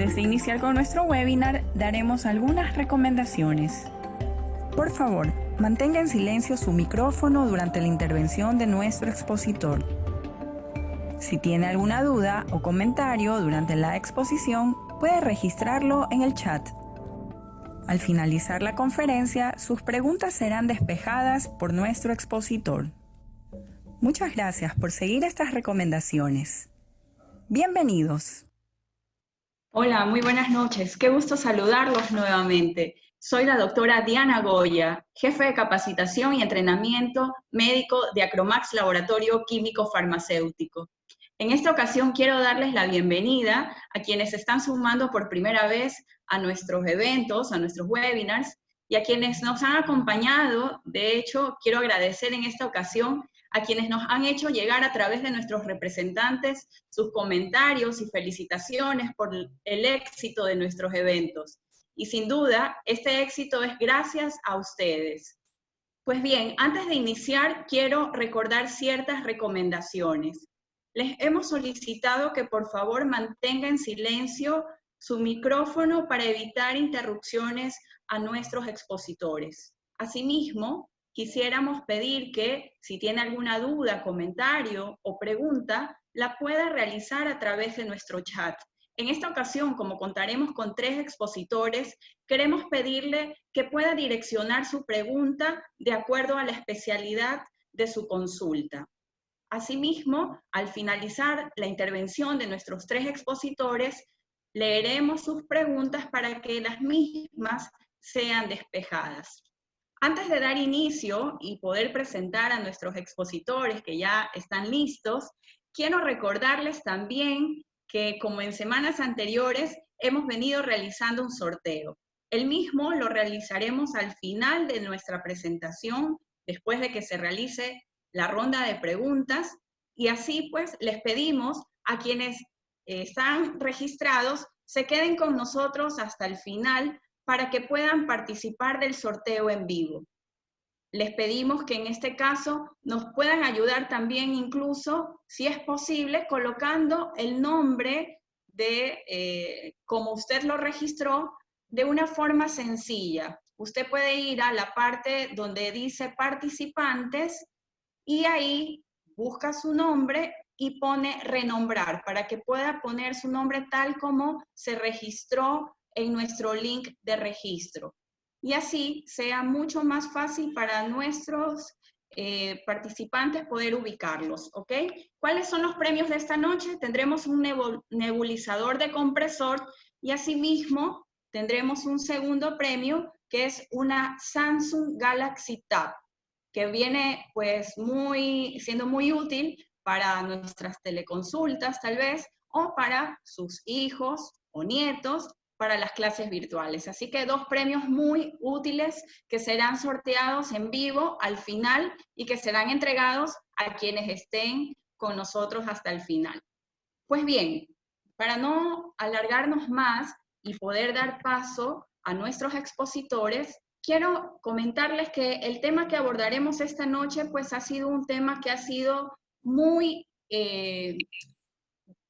Antes de iniciar con nuestro webinar, daremos algunas recomendaciones. Por favor, mantenga en silencio su micrófono durante la intervención de nuestro expositor. Si tiene alguna duda o comentario durante la exposición, puede registrarlo en el chat. Al finalizar la conferencia, sus preguntas serán despejadas por nuestro expositor. Muchas gracias por seguir estas recomendaciones. Bienvenidos. Hola, muy buenas noches. Qué gusto saludarlos nuevamente. Soy la doctora Diana Goya, jefe de capacitación y entrenamiento médico de Acromax Laboratorio Químico Farmacéutico. En esta ocasión quiero darles la bienvenida a quienes se están sumando por primera vez a nuestros eventos, a nuestros webinars, y a quienes nos han acompañado. De hecho, quiero agradecer en esta ocasión a quienes nos han hecho llegar a través de nuestros representantes sus comentarios y felicitaciones por el éxito de nuestros eventos. Y sin duda, este éxito es gracias a ustedes. Pues bien, antes de iniciar, quiero recordar ciertas recomendaciones. Les hemos solicitado que por favor mantengan en silencio su micrófono para evitar interrupciones a nuestros expositores. Asimismo, quisiéramos pedir que, si tiene alguna duda, comentario o pregunta, la pueda realizar a través de nuestro chat. En esta ocasión, como contaremos con 3 expositores, queremos pedirle que pueda direccionar su pregunta de acuerdo a la especialidad de su consulta. Asimismo, al finalizar la intervención de nuestros 3 expositores, leeremos sus preguntas para que las mismas sean despejadas. Antes de dar inicio y poder presentar a nuestros expositores que ya están listos, quiero recordarles también que, como en semanas anteriores, hemos venido realizando un sorteo. El mismo lo realizaremos al final de nuestra presentación, después de que se realice la ronda de preguntas, y así pues les pedimos a quienes están registrados se queden con nosotros hasta el final para que puedan participar del sorteo en vivo. Les pedimos que en este caso nos puedan ayudar también, incluso, si es posible, colocando el nombre de como usted lo registró de una forma sencilla. Usted puede ir a la parte donde dice participantes y ahí busca su nombre y pone renombrar para que pueda poner su nombre tal como se registró en nuestro link de registro. Y así sea mucho más fácil para nuestros participantes poder ubicarlos, ¿ok? ¿Cuáles son los premios de esta noche? Tendremos un nebulizador de compresor y asimismo tendremos un segundo premio que es una Samsung Galaxy Tab, que viene pues siendo muy útil para nuestras teleconsultas tal vez, o para sus hijos o nietos, para las clases virtuales. Así que 2 premios muy útiles que serán sorteados en vivo al final y que serán entregados a quienes estén con nosotros hasta el final. Pues bien, para no alargarnos más y poder dar paso a nuestros expositores, quiero comentarles que el tema que abordaremos esta noche pues ha sido un tema que ha sido muy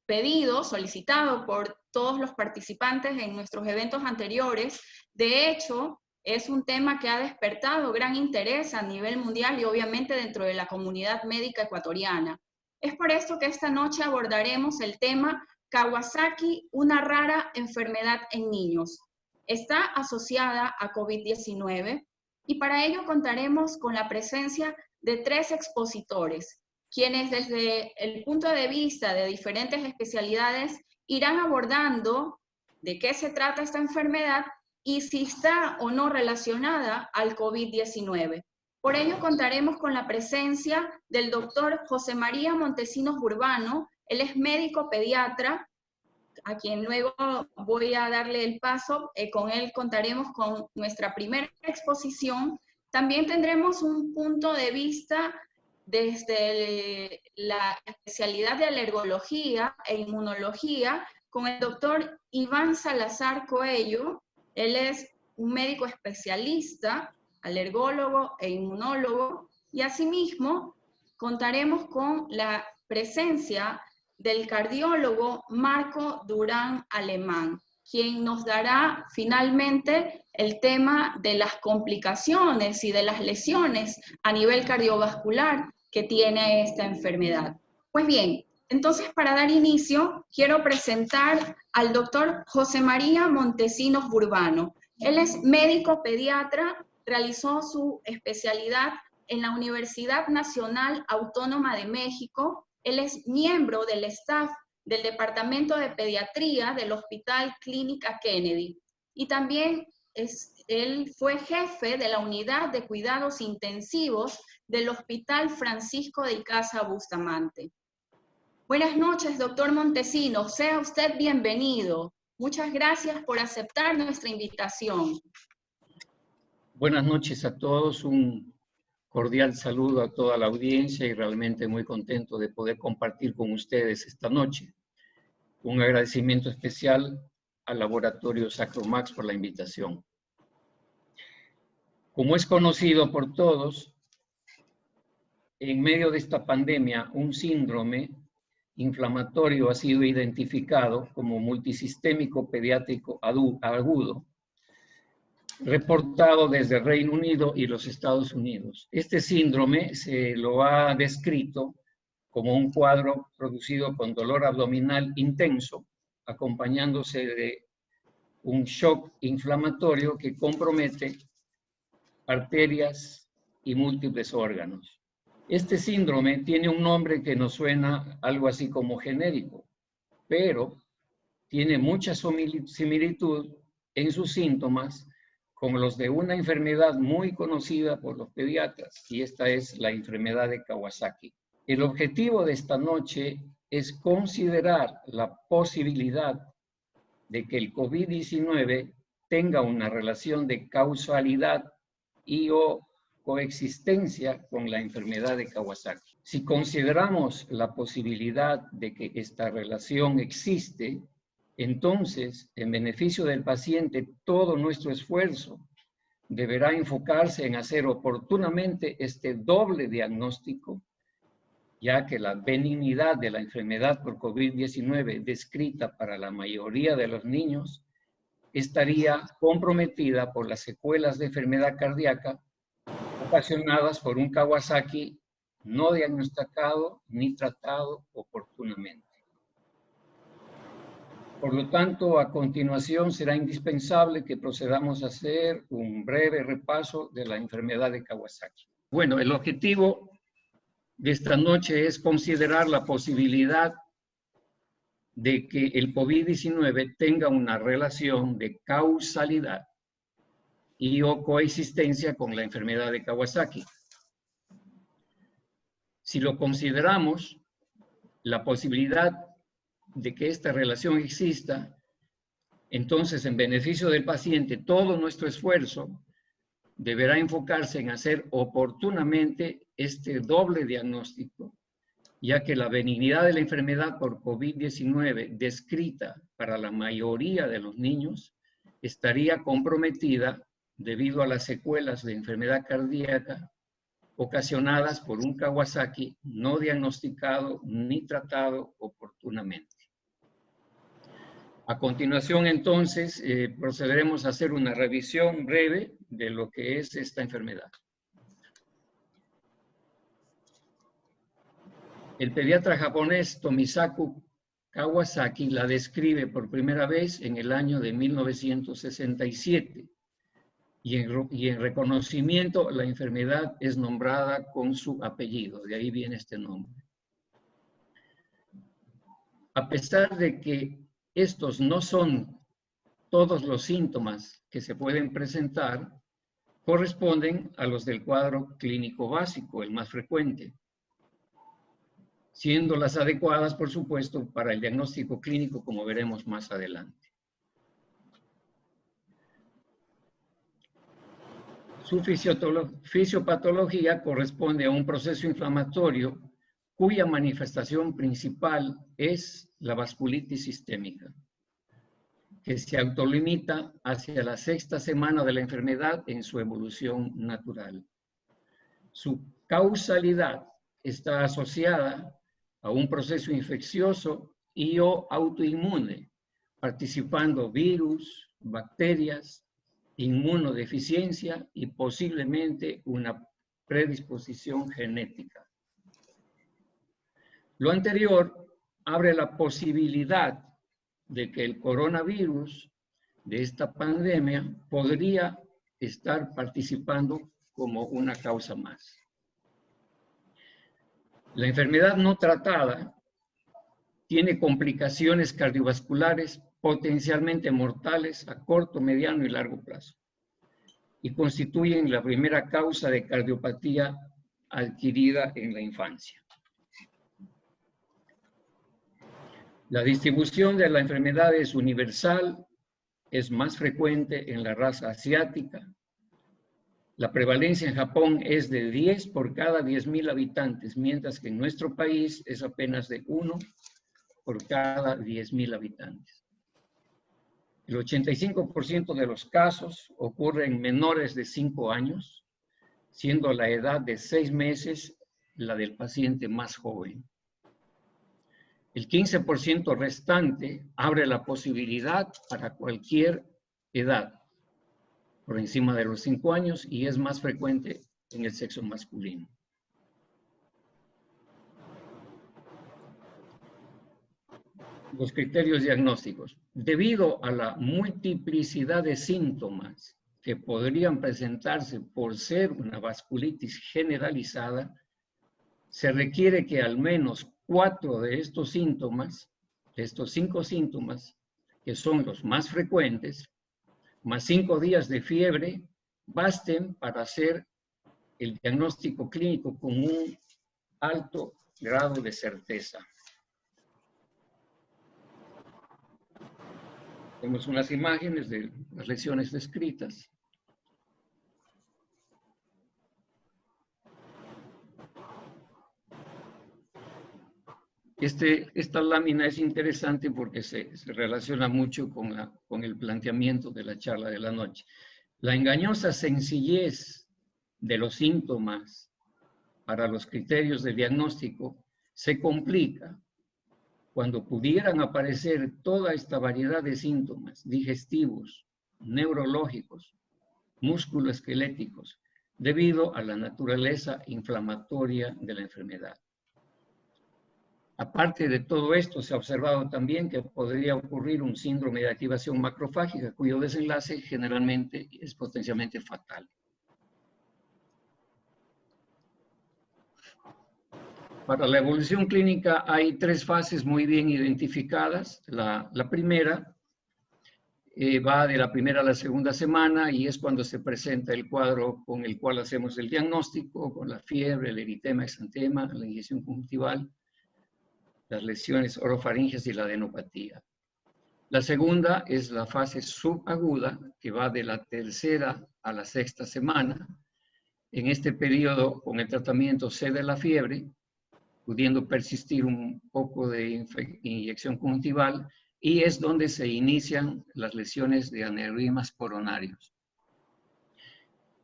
pedido, solicitado por todos los participantes en nuestros eventos anteriores. De hecho, es un tema que ha despertado gran interés a nivel mundial y obviamente dentro de la comunidad médica ecuatoriana. Es por esto que esta noche abordaremos el tema Kawasaki, una rara enfermedad en niños. Está asociada a COVID-19 y para ello contaremos con la presencia de 3 expositores, quienes desde el punto de vista de diferentes especialidades irán abordando de qué se trata esta enfermedad y si está o no relacionada al COVID-19. Por ello contaremos con la presencia del doctor José María Montesinos Urbano. Él es médico pediatra, a quien luego voy a darle el paso. Con él contaremos con nuestra primera exposición. También tendremos un punto de vista desde la especialidad de alergología e inmunología con el doctor Iván Salazar Coello. Él es un médico especialista, alergólogo e inmunólogo, y asimismo contaremos con la presencia del cardiólogo Marco Durán Alemán. quien nos dará finalmente el tema de las complicaciones y de las lesiones a nivel cardiovascular que tiene esta enfermedad. Pues bien, entonces para dar inicio, quiero presentar al doctor José María Montesinos Burbano. Él es médico pediatra, realizó su especialidad en la Universidad Nacional Autónoma de México. Él es miembro del staff del Departamento de Pediatría del Hospital Clínica Kennedy. Y también él fue jefe de la Unidad de Cuidados Intensivos del Hospital Francisco de Icaza Bustamante. Buenas noches, doctor Montesinos. Sea usted bienvenido. Muchas gracias por aceptar nuestra invitación. Buenas noches a todos. Un cordial saludo a toda la audiencia y realmente muy contento de poder compartir con ustedes esta noche. Un agradecimiento especial al Laboratorio Sacromax por la invitación. Como es conocido por todos, en medio de esta pandemia, un síndrome inflamatorio ha sido identificado como multisistémico pediátrico agudo, reportado desde el Reino Unido y los Estados Unidos. Este síndrome se lo ha descrito como un cuadro producido con dolor abdominal intenso, acompañándose de un shock inflamatorio que compromete arterias y múltiples órganos. Este síndrome tiene un nombre que nos suena algo así como genérico, pero tiene mucha similitud en sus síntomas con los de una enfermedad muy conocida por los pediatras, y esta es la enfermedad de Kawasaki. El objetivo de esta noche es considerar la posibilidad de que el COVID-19 tenga una relación de causalidad y o coexistencia con la enfermedad de Kawasaki. Si consideramos la posibilidad de que esta relación existe, entonces, en beneficio del paciente, todo nuestro esfuerzo deberá enfocarse en hacer oportunamente este doble diagnóstico, ya que la benignidad de la enfermedad por COVID-19 descrita para la mayoría de los niños estaría comprometida por las secuelas de enfermedad cardíaca ocasionadas por un Kawasaki no diagnosticado ni tratado oportunamente. Por lo tanto, a continuación será indispensable que procedamos a hacer un breve repaso de la enfermedad de Kawasaki. Bueno, el objetivo de esta noche es considerar la posibilidad de que el COVID-19 tenga una relación de causalidad y o coexistencia con la enfermedad de Kawasaki. Si lo consideramos, la posibilidad de que esta relación exista, entonces en beneficio del paciente todo nuestro esfuerzo deberá enfocarse en hacer oportunamente este doble diagnóstico, ya que la benignidad de la enfermedad por COVID-19 descrita para la mayoría de los niños estaría comprometida debido a las secuelas de enfermedad cardíaca ocasionadas por un Kawasaki no diagnosticado ni tratado oportunamente. A continuación, entonces, procederemos a hacer una revisión breve de lo que es esta enfermedad. El pediatra japonés Tomisaku Kawasaki la describe por primera vez en el año de 1967 y en reconocimiento la enfermedad es nombrada con su apellido, de ahí viene este nombre. A pesar de que estos no son todos los síntomas que se pueden presentar, corresponden a los del cuadro clínico básico, el más frecuente, siendo las adecuadas, por supuesto, para el diagnóstico clínico, como veremos más adelante. Su fisiopatología corresponde a un proceso inflamatorio cuya manifestación principal es la vasculitis sistémica, que se autolimita hacia la 6ª semana de la enfermedad en su evolución natural. Su causalidad está asociada a un proceso infeccioso y o autoinmune, participando virus, bacterias, inmunodeficiencia y posiblemente una predisposición genética. Lo anterior abre la posibilidad de que el coronavirus de esta pandemia podría estar participando como una causa más. La enfermedad no tratada tiene complicaciones cardiovasculares potencialmente mortales a corto, mediano y largo plazo y constituyen la primera causa de cardiopatía adquirida en la infancia. La distribución de la enfermedad es universal, es más frecuente en la raza asiática. La prevalencia en Japón es de 10 por cada 10.000 habitantes, mientras que en nuestro país es apenas de 1 por cada 10.000 habitantes. El 85% de los casos ocurre en menores de 5 años, siendo la edad de 6 meses la del paciente más joven. El 15% restante abre la posibilidad para cualquier edad, por encima de los 5 años, y es más frecuente en el sexo masculino. Los criterios diagnósticos. Debido a la multiplicidad de síntomas que podrían presentarse por ser una vasculitis generalizada, se requiere que al menos 4 de estos síntomas, de estos 5 síntomas, que son los más frecuentes, más 5 días de fiebre, basten para hacer el diagnóstico clínico con un alto grado de certeza. Tenemos unas imágenes de las lesiones descritas. Esta lámina es interesante porque se relaciona mucho con el planteamiento de la charla de la noche. La engañosa sencillez de los síntomas para los criterios de diagnóstico se complica cuando pudieran aparecer toda esta variedad de síntomas digestivos, neurológicos, musculoesqueléticos, debido a la naturaleza inflamatoria de la enfermedad. Aparte de todo esto, se ha observado también que podría ocurrir un síndrome de activación macrofágica, cuyo desenlace generalmente es potencialmente fatal. Para la evolución clínica hay 3 fases muy bien identificadas. La primera va de la primera a la segunda semana y es cuando se presenta el cuadro con el cual hacemos el diagnóstico, con la fiebre, el eritema, exantema, la inyección conjuntival, las lesiones orofaringeas y la adenopatía. La segunda es la fase subaguda, que va de la tercera a la sexta semana. En este periodo, con el tratamiento cede la fiebre, pudiendo persistir un poco de inyección conjuntival, y es donde se inician las lesiones de aneurismas coronarios.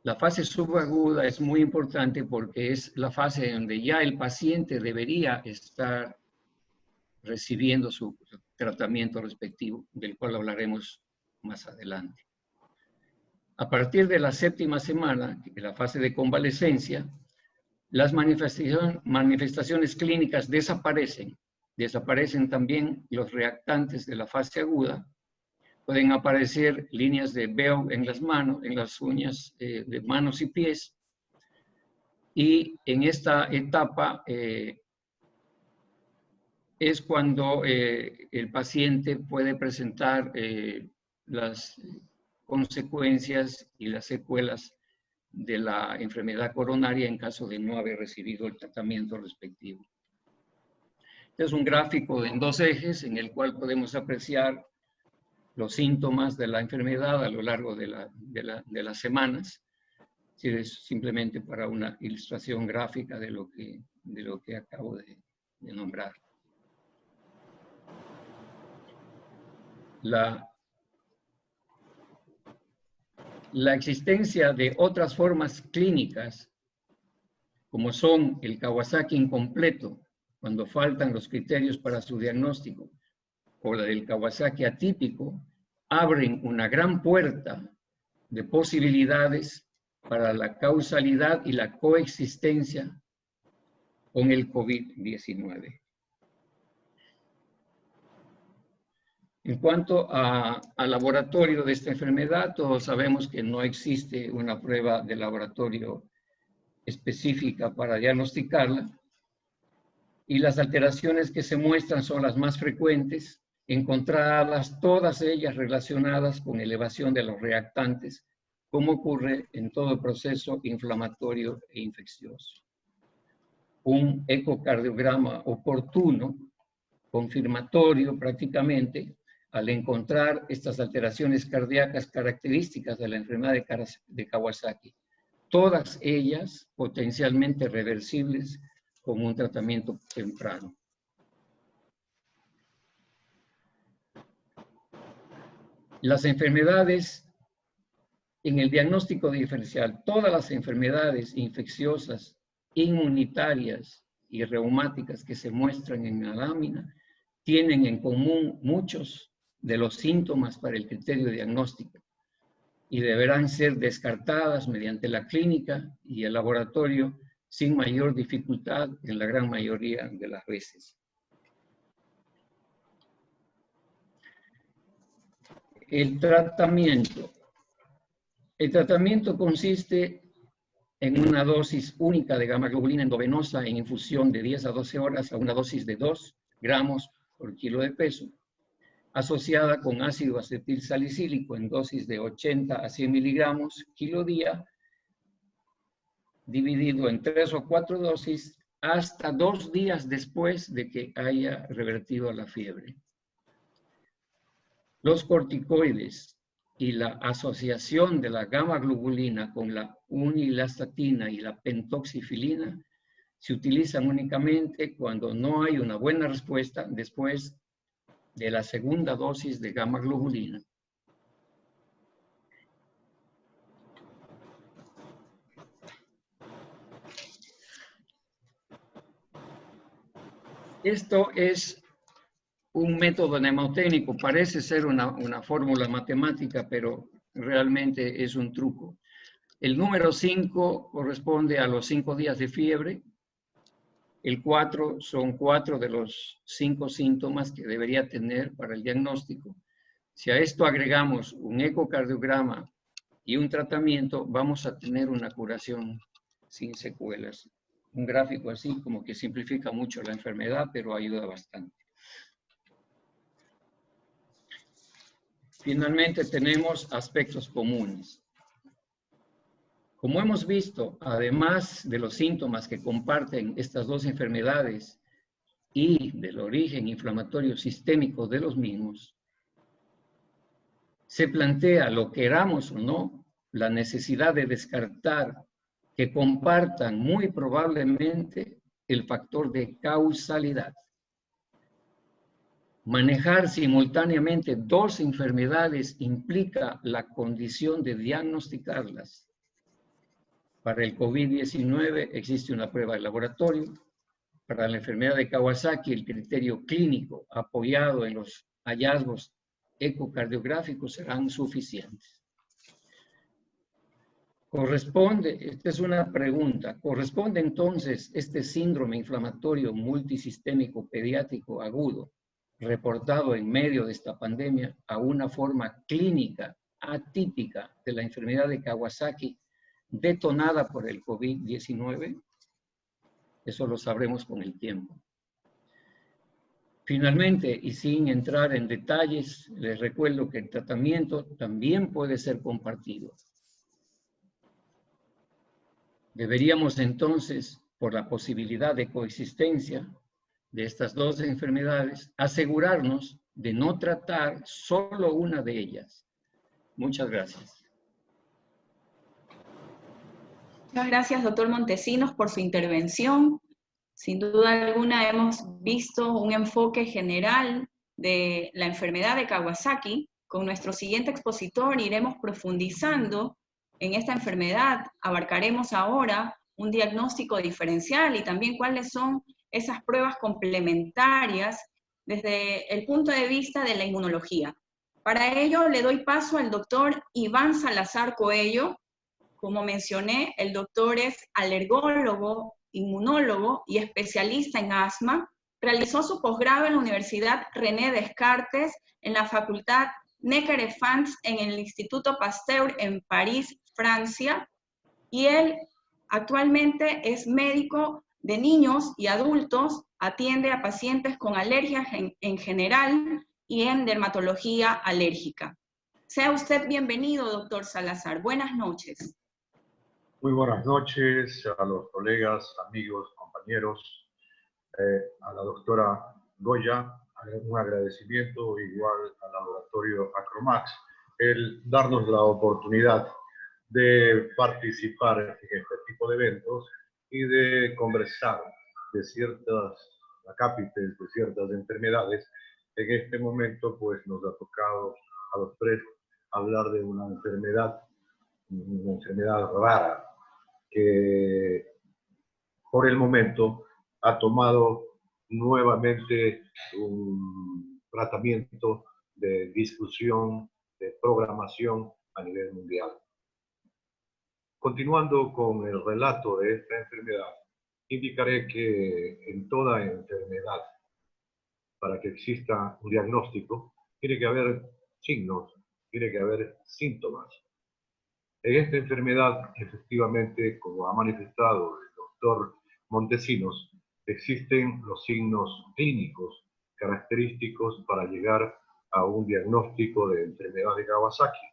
La fase subaguda es muy importante porque es la fase donde ya el paciente debería estar recibiendo su tratamiento respectivo, del cual hablaremos más adelante. A partir de la séptima semana, de la fase de convalescencia, las manifestaciones clínicas desaparecen. Desaparecen también los reactantes de la fase aguda. Pueden aparecer líneas de veo en las manos, en las uñas de manos y pies. Y en esta etapa es cuando el paciente puede presentar las consecuencias y las secuelas de la enfermedad coronaria en caso de no haber recibido el tratamiento respectivo. Este es un gráfico en 2 ejes en el cual podemos apreciar los síntomas de la enfermedad a lo largo de las semanas. Es simplemente para una ilustración gráfica de lo que acabo de nombrar. La existencia de otras formas clínicas, como son el Kawasaki incompleto, cuando faltan los criterios para su diagnóstico, o la del Kawasaki atípico abren una gran puerta de posibilidades para la causalidad y la coexistencia con el COVID-19. En cuanto al laboratorio de esta enfermedad, todos sabemos que no existe una prueba de laboratorio específica para diagnosticarla, y las alteraciones que se muestran son las más frecuentes, encontradas todas ellas relacionadas con elevación de los reactantes, como ocurre en todo proceso inflamatorio e infeccioso. Un ecocardiograma oportuno, confirmatorio prácticamente, al encontrar estas alteraciones cardíacas características de la enfermedad de Kawasaki, todas ellas potencialmente reversibles con un tratamiento temprano. Las enfermedades en el diagnóstico diferencial, todas las enfermedades infecciosas, inmunitarias y reumáticas que se muestran en la lámina tienen en común muchos de los síntomas para el criterio diagnóstico y deberán ser descartadas mediante la clínica y el laboratorio sin mayor dificultad en la gran mayoría de las veces. El tratamiento. El tratamiento consiste en una dosis única de gamma-globulina endovenosa en infusión de 10 a 12 horas a una dosis de 2 gramos por kilo de peso, asociada con ácido acetil salicílico en dosis de 80 a 100 miligramos kilo día, dividido en 3 o 4 dosis hasta 2 días después de que haya revertido la fiebre. Los corticoides y la asociación de la gamma-globulina con la unilastatina y la pentoxifilina se utilizan únicamente cuando no hay una buena respuesta después de la segunda dosis de gamma-globulina. Esto es un método mnemotécnico, parece ser una fórmula matemática, pero realmente es un truco. El número 5 corresponde a los 5 días de fiebre. El 4 son 4 de los 5 síntomas que debería tener para el diagnóstico. Si a esto agregamos un ecocardiograma y un tratamiento, vamos a tener una curación sin secuelas. Un gráfico así como que simplifica mucho la enfermedad, pero ayuda bastante. Finalmente tenemos aspectos comunes. Como hemos visto, además de los síntomas que comparten estas dos enfermedades y del origen inflamatorio sistémico de los mismos, se plantea, lo queramos o no, la necesidad de descartar que compartan muy probablemente el factor de causalidad. Manejar simultáneamente dos enfermedades implica la condición de diagnosticarlas. Para el COVID-19 existe una prueba de laboratorio. Para la enfermedad de Kawasaki, el criterio clínico apoyado en los hallazgos ecocardiográficos serán suficientes. Esta es una pregunta, ¿corresponde entonces este síndrome inflamatorio multisistémico pediátrico agudo reportado en medio de esta pandemia a una forma clínica atípica de la enfermedad de Kawasaki detonada por el COVID-19? Eso lo sabremos con el tiempo. Finalmente, y sin entrar en detalles, les recuerdo que el tratamiento también puede ser compartido. Deberíamos entonces, por la posibilidad de coexistencia de estas dos enfermedades, asegurarnos de no tratar solo una de ellas. Muchas gracias. Muchas gracias, doctor Montesinos, por su intervención. Sin duda alguna hemos visto un enfoque general de la enfermedad de Kawasaki. Con nuestro siguiente expositor iremos profundizando en esta enfermedad. Abarcaremos ahora un diagnóstico diferencial y también cuáles son esas pruebas complementarias desde el punto de vista de la inmunología. Para ello le doy paso al doctor Iván Salazar Coello. Como mencioné, el doctor es alergólogo, inmunólogo y especialista en asma. Realizó su posgrado en la Universidad René Descartes, en la Facultad Necker-France, en el Instituto Pasteur en París, Francia, y él actualmente es médico de niños y adultos, atiende a pacientes con alergias en general y en dermatología alérgica. Sea usted bienvenido, doctor Salazar. Buenas noches. Muy buenas noches a los colegas, amigos, compañeros, a la doctora Goya, un agradecimiento igual al laboratorio Acromax, el darnos la oportunidad de participar en este tipo de eventos y de conversar de ciertas acápites, de ciertas enfermedades. En este momento pues nos ha tocado a los tres hablar de una enfermedad rara, que por el momento ha tomado nuevamente un tratamiento de discusión, de programación a nivel mundial. Continuando con el relato de esta enfermedad, indicaré que en toda enfermedad, para que exista un diagnóstico, tiene que haber signos, tiene que haber síntomas. En esta enfermedad, efectivamente, como ha manifestado el doctor Montesinos, existen los signos clínicos característicos para llegar a un diagnóstico de enfermedad de Kawasaki.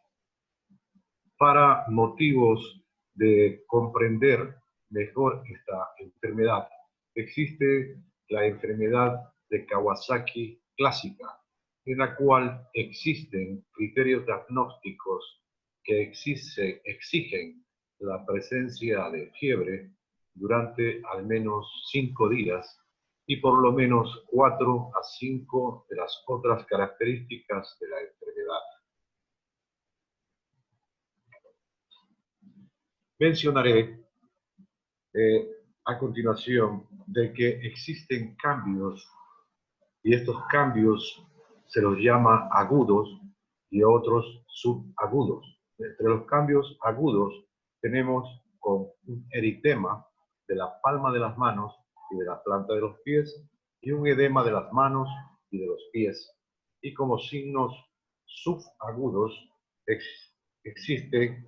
Para motivos de comprender mejor esta enfermedad, existe la enfermedad de Kawasaki clásica, en la cual existen criterios diagnósticos que exigen la presencia de fiebre durante al menos 5 días y por lo menos 4 a 5 de las otras características de la enfermedad. Mencionaré a continuación de que existen cambios y estos cambios se los llama agudos y otros subagudos. Entre los cambios agudos tenemos con un eritema de la palma de las manos y de la planta de los pies y un edema de las manos y de los pies. Y como signos subagudos existe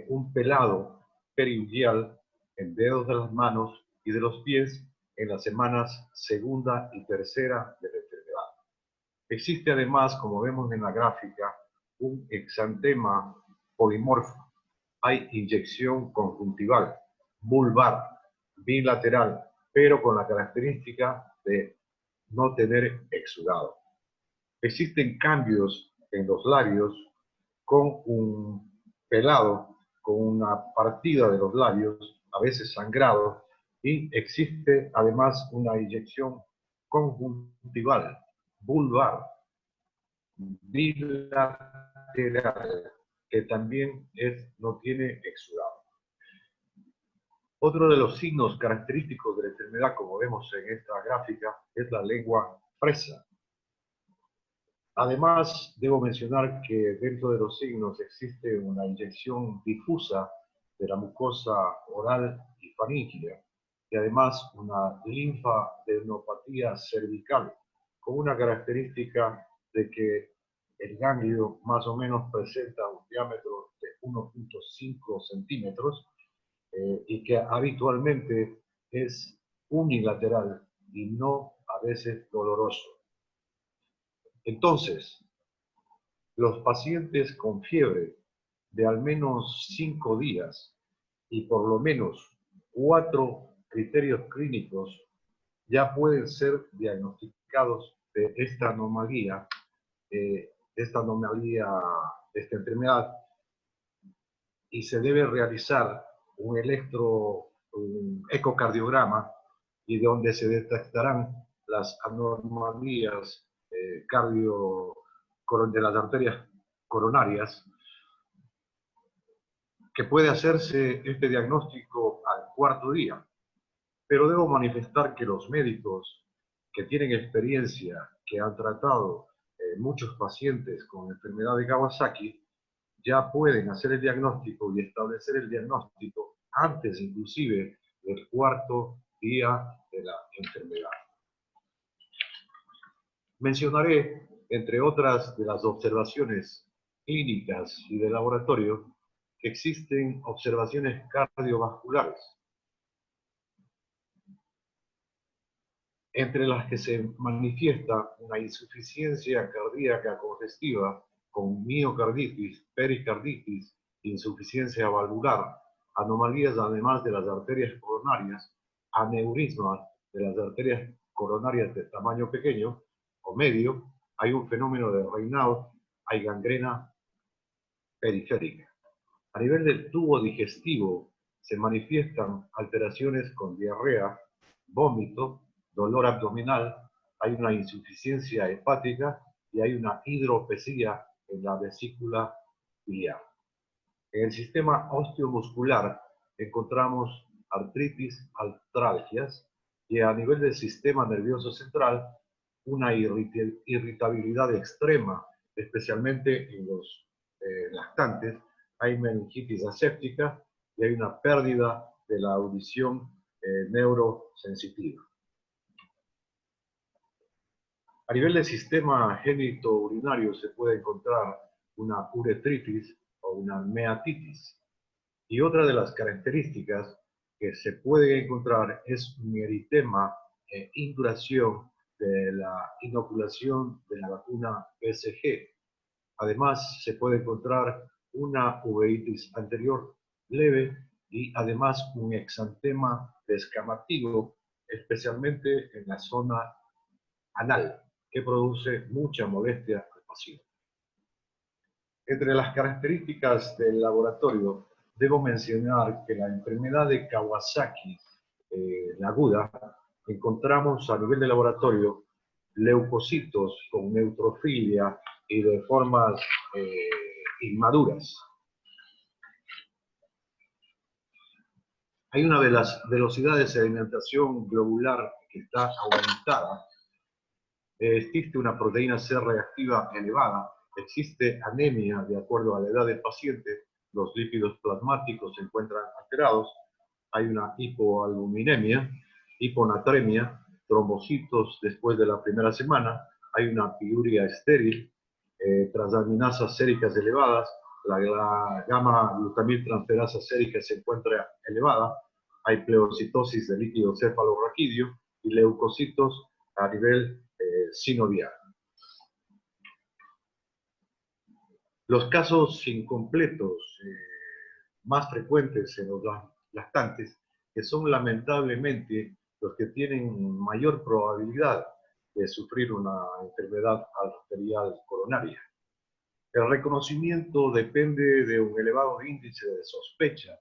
un pelado periunguial en dedos de las manos y de los pies en las semanas segunda y tercera de la enfermedad. Existe además, como vemos en la gráfica, un exantema polimorfo. Hay inyección conjuntival, vulvar, bilateral, pero con la característica de no tener exudado. Existen cambios en los labios con un pelado, con una partida de los labios, a veces sangrado, y existe además una inyección conjuntival, vulvar, bilateral, que también no tiene exudado. Otro de los signos característicos de la enfermedad, como vemos en esta gráfica, es la lengua fresa. Además, debo mencionar que dentro de los signos existe una inyección difusa de la mucosa oral y faríngea, y además una linfadenopatía cervical, con una característica de que el ganglio más o menos presenta un diámetro de 1.5 centímetros y que habitualmente es unilateral y no a veces doloroso. Entonces, los pacientes con fiebre de al menos 5 días y por lo menos 4 criterios clínicos ya pueden ser diagnosticados de esta anomalía, de esta enfermedad, y se debe realizar un ecocardiograma y donde se detectarán las anomalías de las arterias coronarias, que puede hacerse este diagnóstico al 4.º día. Pero debo manifestar que los médicos que tienen experiencia, que han tratado muchos pacientes con enfermedad de Kawasaki, ya pueden hacer el diagnóstico y establecer el diagnóstico antes inclusive del 4º día de la enfermedad. Mencionaré, entre otras de las observaciones clínicas y de laboratorio, que existen observaciones cardiovasculares, entre las que se manifiesta una insuficiencia cardíaca congestiva con miocarditis, pericarditis, insuficiencia valvular, anomalías además de las arterias coronarias, aneurismas de las arterias coronarias de tamaño pequeño o medio, hay un fenómeno de Raynaud, hay gangrena periférica. A nivel del tubo digestivo se manifiestan alteraciones con diarrea, vómito, dolor abdominal, hay una insuficiencia hepática y hay una hidropesía en la vesícula biliar. En el sistema osteomuscular encontramos artritis, artralgias y a nivel del sistema nervioso central una irritabilidad extrema, especialmente en los lactantes. Hay meningitis aséptica y hay una pérdida de la audición neurosensitiva. A nivel del sistema genitourinario se puede encontrar una uretritis o una meatitis. Y otra de las características que se puede encontrar es un eritema e induración de la inoculación de la vacuna BCG. Además, se puede encontrar una uveitis anterior leve y además un exantema descamativo, especialmente en la zona anal, que produce mucha molestia al paciente. Entre las características del laboratorio, debo mencionar que la enfermedad de Kawasaki, la aguda, encontramos a nivel de laboratorio leucocitos con neutrofilia y de formas inmaduras. Hay una de las velocidades de sedimentación globular que está aumentada. Existe una proteína C reactiva elevada, existe anemia de acuerdo a la edad del paciente, los lípidos plasmáticos se encuentran alterados, hay una hipoalbuminemia, hiponatremia, trombocitos después de la primera semana, hay una piuria estéril, transaminasas séricas elevadas, la gamma-glutamiltransferasa sérica se encuentra elevada, hay pleocitosis de líquido cefalorraquídeo y leucocitos a nivel sinovial. Los casos incompletos más frecuentes en los lactantes, que son lamentablemente los que tienen mayor probabilidad de sufrir una enfermedad arterial coronaria. El reconocimiento depende de un elevado índice de sospecha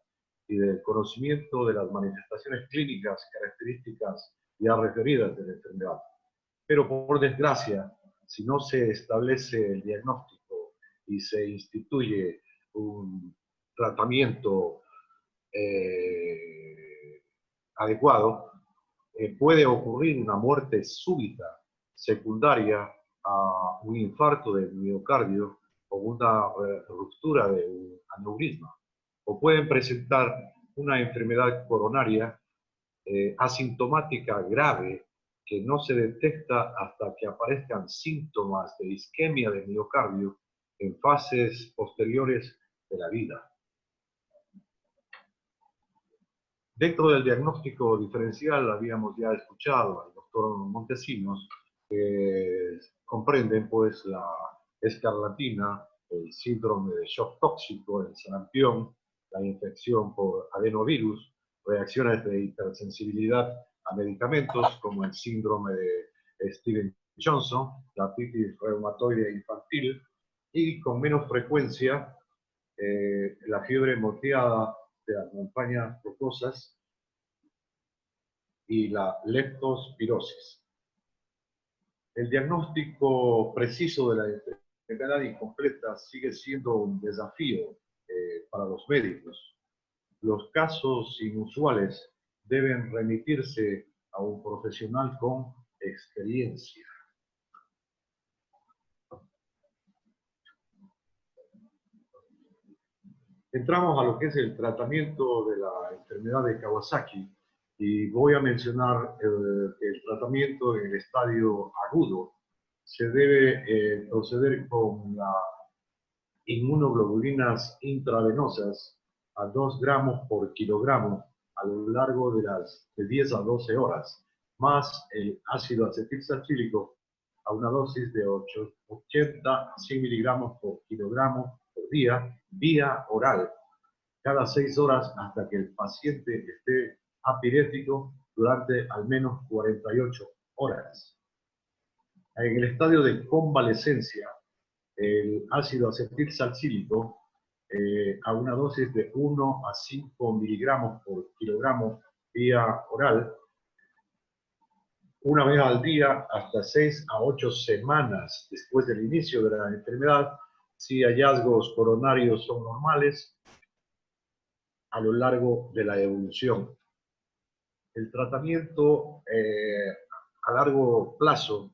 y del conocimiento de las manifestaciones clínicas características ya referidas de la enfermedad. Pero por desgracia, si no se establece el diagnóstico y se instituye un tratamiento adecuado, puede ocurrir una muerte súbita secundaria a un infarto del miocardio o una ruptura de un aneurisma. O pueden presentar una enfermedad coronaria asintomática grave que no se detecta hasta que aparezcan síntomas de isquemia del miocardio en fases posteriores de la vida. Dentro del diagnóstico diferencial habíamos ya escuchado al doctor Montesinos, que comprenden pues la escarlatina, el síndrome de shock tóxico, el sarampión, la infección por adenovirus, reacciones de hipersensibilidad a medicamentos como el síndrome de Stevens-Johnson, la artritis reumatoide infantil y con menos frecuencia la fiebre moteada de las montañas rocosas y la leptospirosis. El diagnóstico preciso de la enfermedad incompleta sigue siendo un desafío para los médicos. Los casos inusuales deben remitirse a un profesional con experiencia. Entramos a lo que es el tratamiento de la enfermedad de Kawasaki y voy a mencionar que el tratamiento en el estadio agudo se debe proceder con las inmunoglobulinas intravenosas a 2 gramos por kilogramo a lo largo de 10 a 12 horas, más el ácido acetilsalicílico a una dosis de 80 a 100 miligramos por kilogramo por día, vía oral, cada 6 horas hasta que el paciente esté apirético durante al menos 48 horas. En el estadio de convalescencia, el ácido acetilsalicílico a una dosis de 1 a 5 miligramos por kilogramo vía oral, una vez al día hasta 6 a 8 semanas después del inicio de la enfermedad, si hallazgos coronarios son normales a lo largo de la evolución. El tratamiento a largo plazo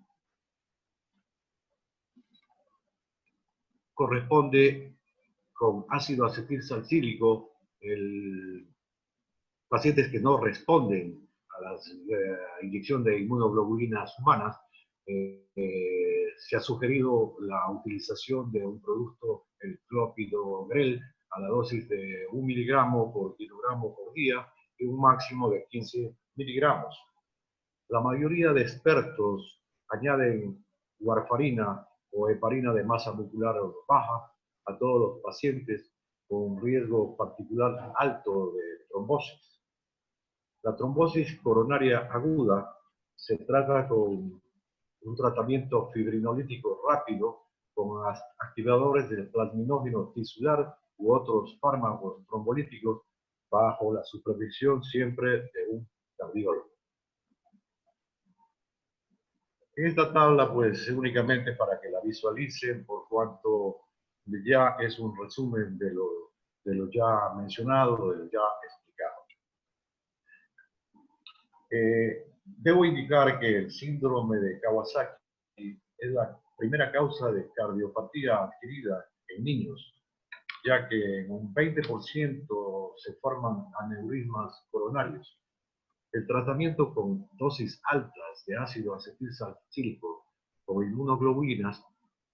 corresponde con ácido acetilsalicílico, pacientes que no responden a la inyección de inmunoglobulinas humanas, se ha sugerido la utilización de un producto, el clopidogrel, a la dosis de 1 miligramo por kilogramo por día y un máximo de 15 miligramos. La mayoría de expertos añaden warfarina o heparina de masa muscular baja a todos los pacientes con riesgo particular alto de trombosis. La trombosis coronaria aguda se trata con un tratamiento fibrinolítico rápido con activadores del plasminógeno tisular u otros fármacos trombolíticos bajo la supervisión siempre de un cardiólogo. En esta tabla, pues, únicamente para que la visualicen, por cuanto ya es un resumen de lo ya mencionado, de lo ya explicado. Debo indicar que el síndrome de Kawasaki es la primera causa de cardiopatía adquirida en niños, ya que en un 20% se forman aneurismas coronarios. El tratamiento con dosis altas de ácido acetilsalicílico o inmunoglobulinas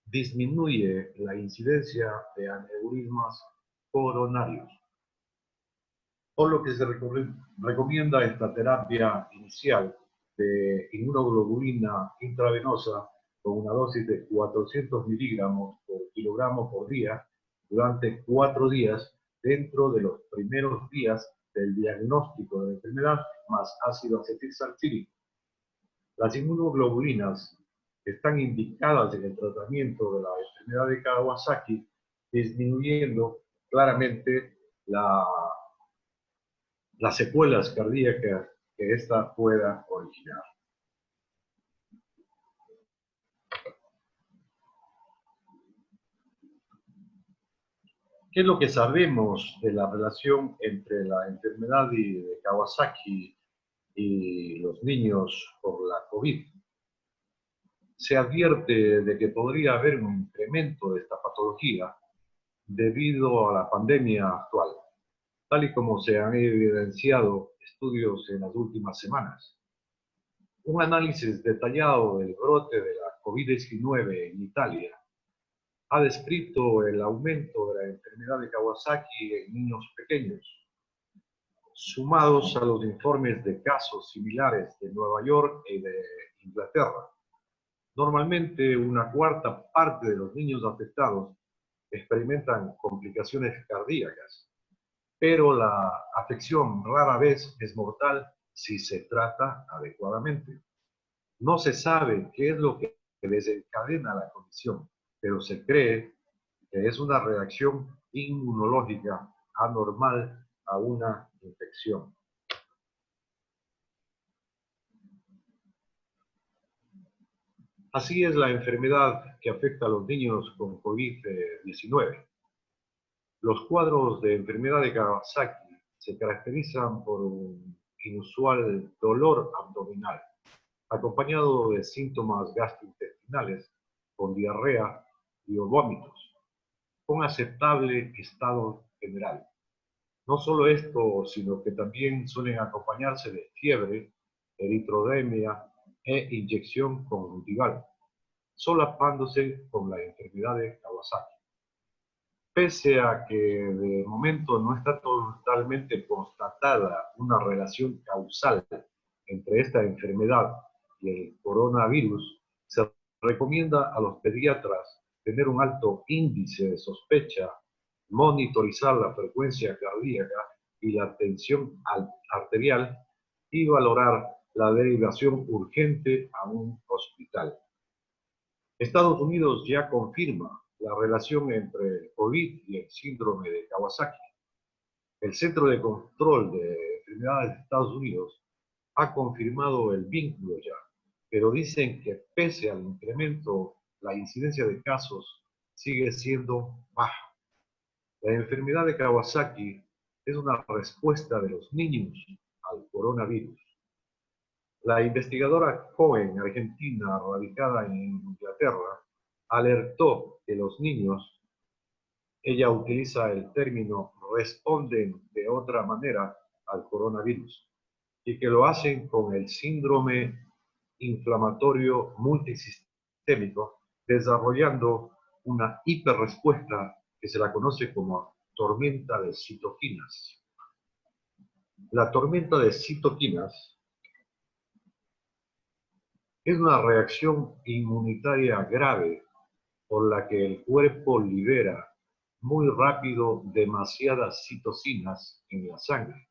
disminuye la incidencia de aneurismas coronarios, por lo que se recomienda esta terapia inicial de inmunoglobulina intravenosa con una dosis de 400 miligramos por kilogramo por día durante 4 días dentro de los primeros días del diagnóstico de la enfermedad, más ácido acetilsalicílico. Las inmunoglobulinas están indicadas en el tratamiento de la enfermedad de Kawasaki, disminuyendo claramente las secuelas cardíacas que ésta pueda originar. ¿Qué es lo que sabemos de la relación entre la enfermedad de Kawasaki y los niños por la COVID? Se advierte de que podría haber un incremento de esta patología debido a la pandemia actual, tal y como se han evidenciado estudios en las últimas semanas. Un análisis detallado del brote de la COVID-19 en Italia ha descrito el aumento de la enfermedad de Kawasaki en niños pequeños, sumados a los informes de casos similares de Nueva York y de Inglaterra. Normalmente, una cuarta parte de los niños afectados experimentan complicaciones cardíacas, pero la afección rara vez es mortal si se trata adecuadamente. No se sabe qué es lo que desencadena la condición, pero se cree que es una reacción inmunológica anormal a una infección. Así es la enfermedad que afecta a los niños con COVID-19. Los cuadros de enfermedad de Kawasaki se caracterizan por un inusual dolor abdominal, acompañado de síntomas gastrointestinales, con diarrea y o vómitos, con aceptable estado general. No solo esto, sino que también suelen acompañarse de fiebre, eritrodermia e inyección conjuntival, solapándose con la enfermedad de Kawasaki. Pese a que de momento no está totalmente constatada una relación causal entre esta enfermedad y el coronavirus, se recomienda a los pediatras tener un alto índice de sospecha, monitorizar la frecuencia cardíaca y la tensión arterial y valorar la derivación urgente a un hospital. Estados Unidos ya confirma la relación entre el COVID y el síndrome de Kawasaki. El Centro de Control de Enfermedades de Estados Unidos ha confirmado el vínculo ya, pero dicen que pese al incremento, la incidencia de casos sigue siendo baja. La enfermedad de Kawasaki es una respuesta de los niños al coronavirus. La investigadora Cohen, argentina, radicada en Inglaterra, alertó que los niños, ella utiliza el término, responden de otra manera al coronavirus y que lo hacen con el síndrome inflamatorio multisistémico, desarrollando una hiperrespuesta que se la conoce como tormenta de citoquinas. La tormenta de citoquinas es una reacción inmunitaria grave por la que el cuerpo libera muy rápido demasiadas citocinas en la sangre.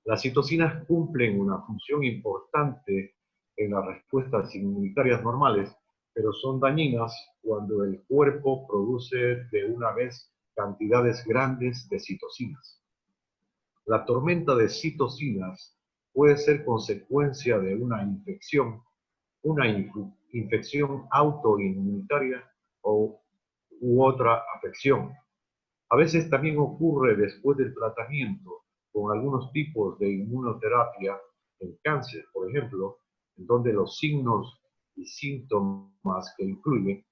Las citocinas cumplen una función importante en las respuestas inmunitarias normales, pero son dañinas cuando el cuerpo produce de una vez cantidades grandes de citocinas. La tormenta de citocinas puede ser consecuencia de una infección autoinmunitaria u otra afección. A veces también ocurre después del tratamiento con algunos tipos de inmunoterapia en cáncer, por ejemplo, en donde los signos y síntomas que incluyen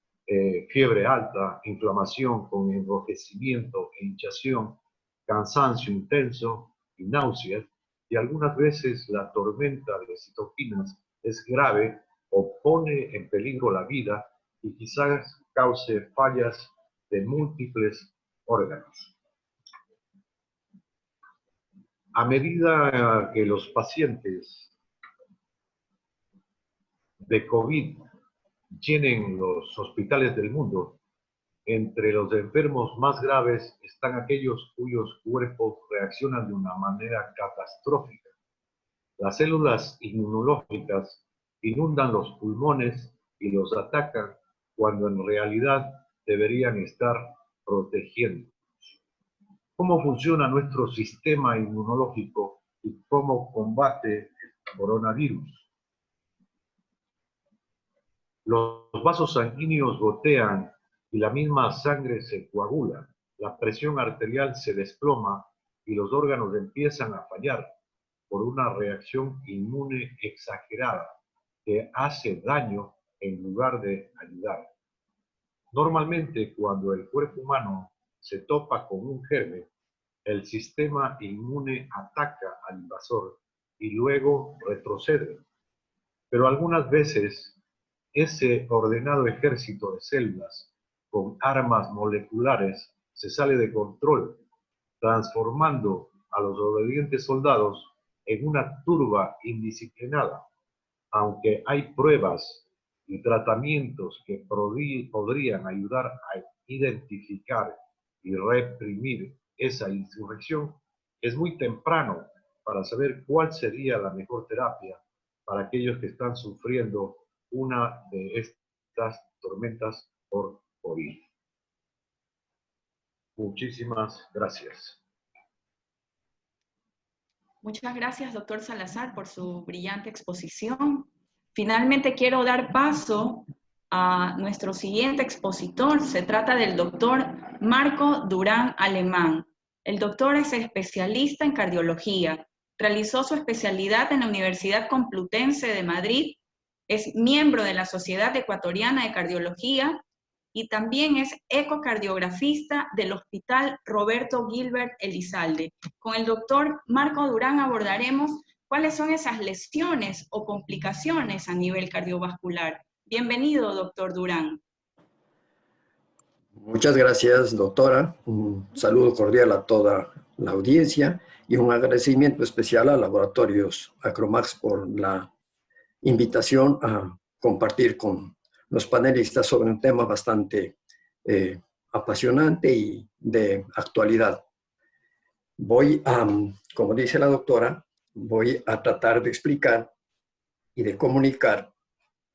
fiebre alta, inflamación con enrojecimiento e hinchazón, cansancio intenso y náuseas, y algunas veces la tormenta de citoquinas es grave o pone en peligro la vida y quizás cause fallas de múltiples órganos. A medida que los pacientes de COVID llenen los hospitales del mundo, entre los enfermos más graves están aquellos cuyos cuerpos reaccionan de una manera catastrófica. Las células inmunológicas inundan los pulmones y los atacan cuando en realidad deberían estar protegiendo. ¿Cómo funciona nuestro sistema inmunológico y cómo combate el coronavirus? Los vasos sanguíneos gotean y la misma sangre se coagula, la presión arterial se desploma y los órganos empiezan a fallar por una reacción inmune exagerada que hace daño en lugar de ayudar. Normalmente, cuando el cuerpo humano se topa con un germen, el sistema inmune ataca al invasor y luego retrocede. Pero algunas veces, ese ordenado ejército de células con armas moleculares se sale de control, transformando a los obedientes soldados en una turba indisciplinada. Aunque hay pruebas y tratamientos que podrían ayudar a identificar y reprimir esa insurrección, es muy temprano para saber cuál sería la mejor terapia para aquellos que están sufriendo una de estas tormentas por COVID. Muchísimas gracias. Muchas gracias, doctor Salazar, por su brillante exposición. Finalmente quiero dar paso a nuestro siguiente expositor. Se trata del doctor Marco Durán Alemán. El doctor es especialista en cardiología. Realizó su especialidad en la Universidad Complutense de Madrid Es miembro de la Sociedad Ecuatoriana de Cardiología y también es ecocardiografista del Hospital Roberto Gilbert Elizalde. Con el doctor Marco Durán abordaremos cuáles son esas lesiones o complicaciones a nivel cardiovascular. Bienvenido, doctor Durán. Muchas gracias, doctora. Un saludo cordial a toda la audiencia y un agradecimiento especial a Laboratorios Acromax por la invitación a compartir con los panelistas sobre un tema bastante apasionante y de actualidad. Voy a, como dice la doctora, voy a tratar de explicar y de comunicar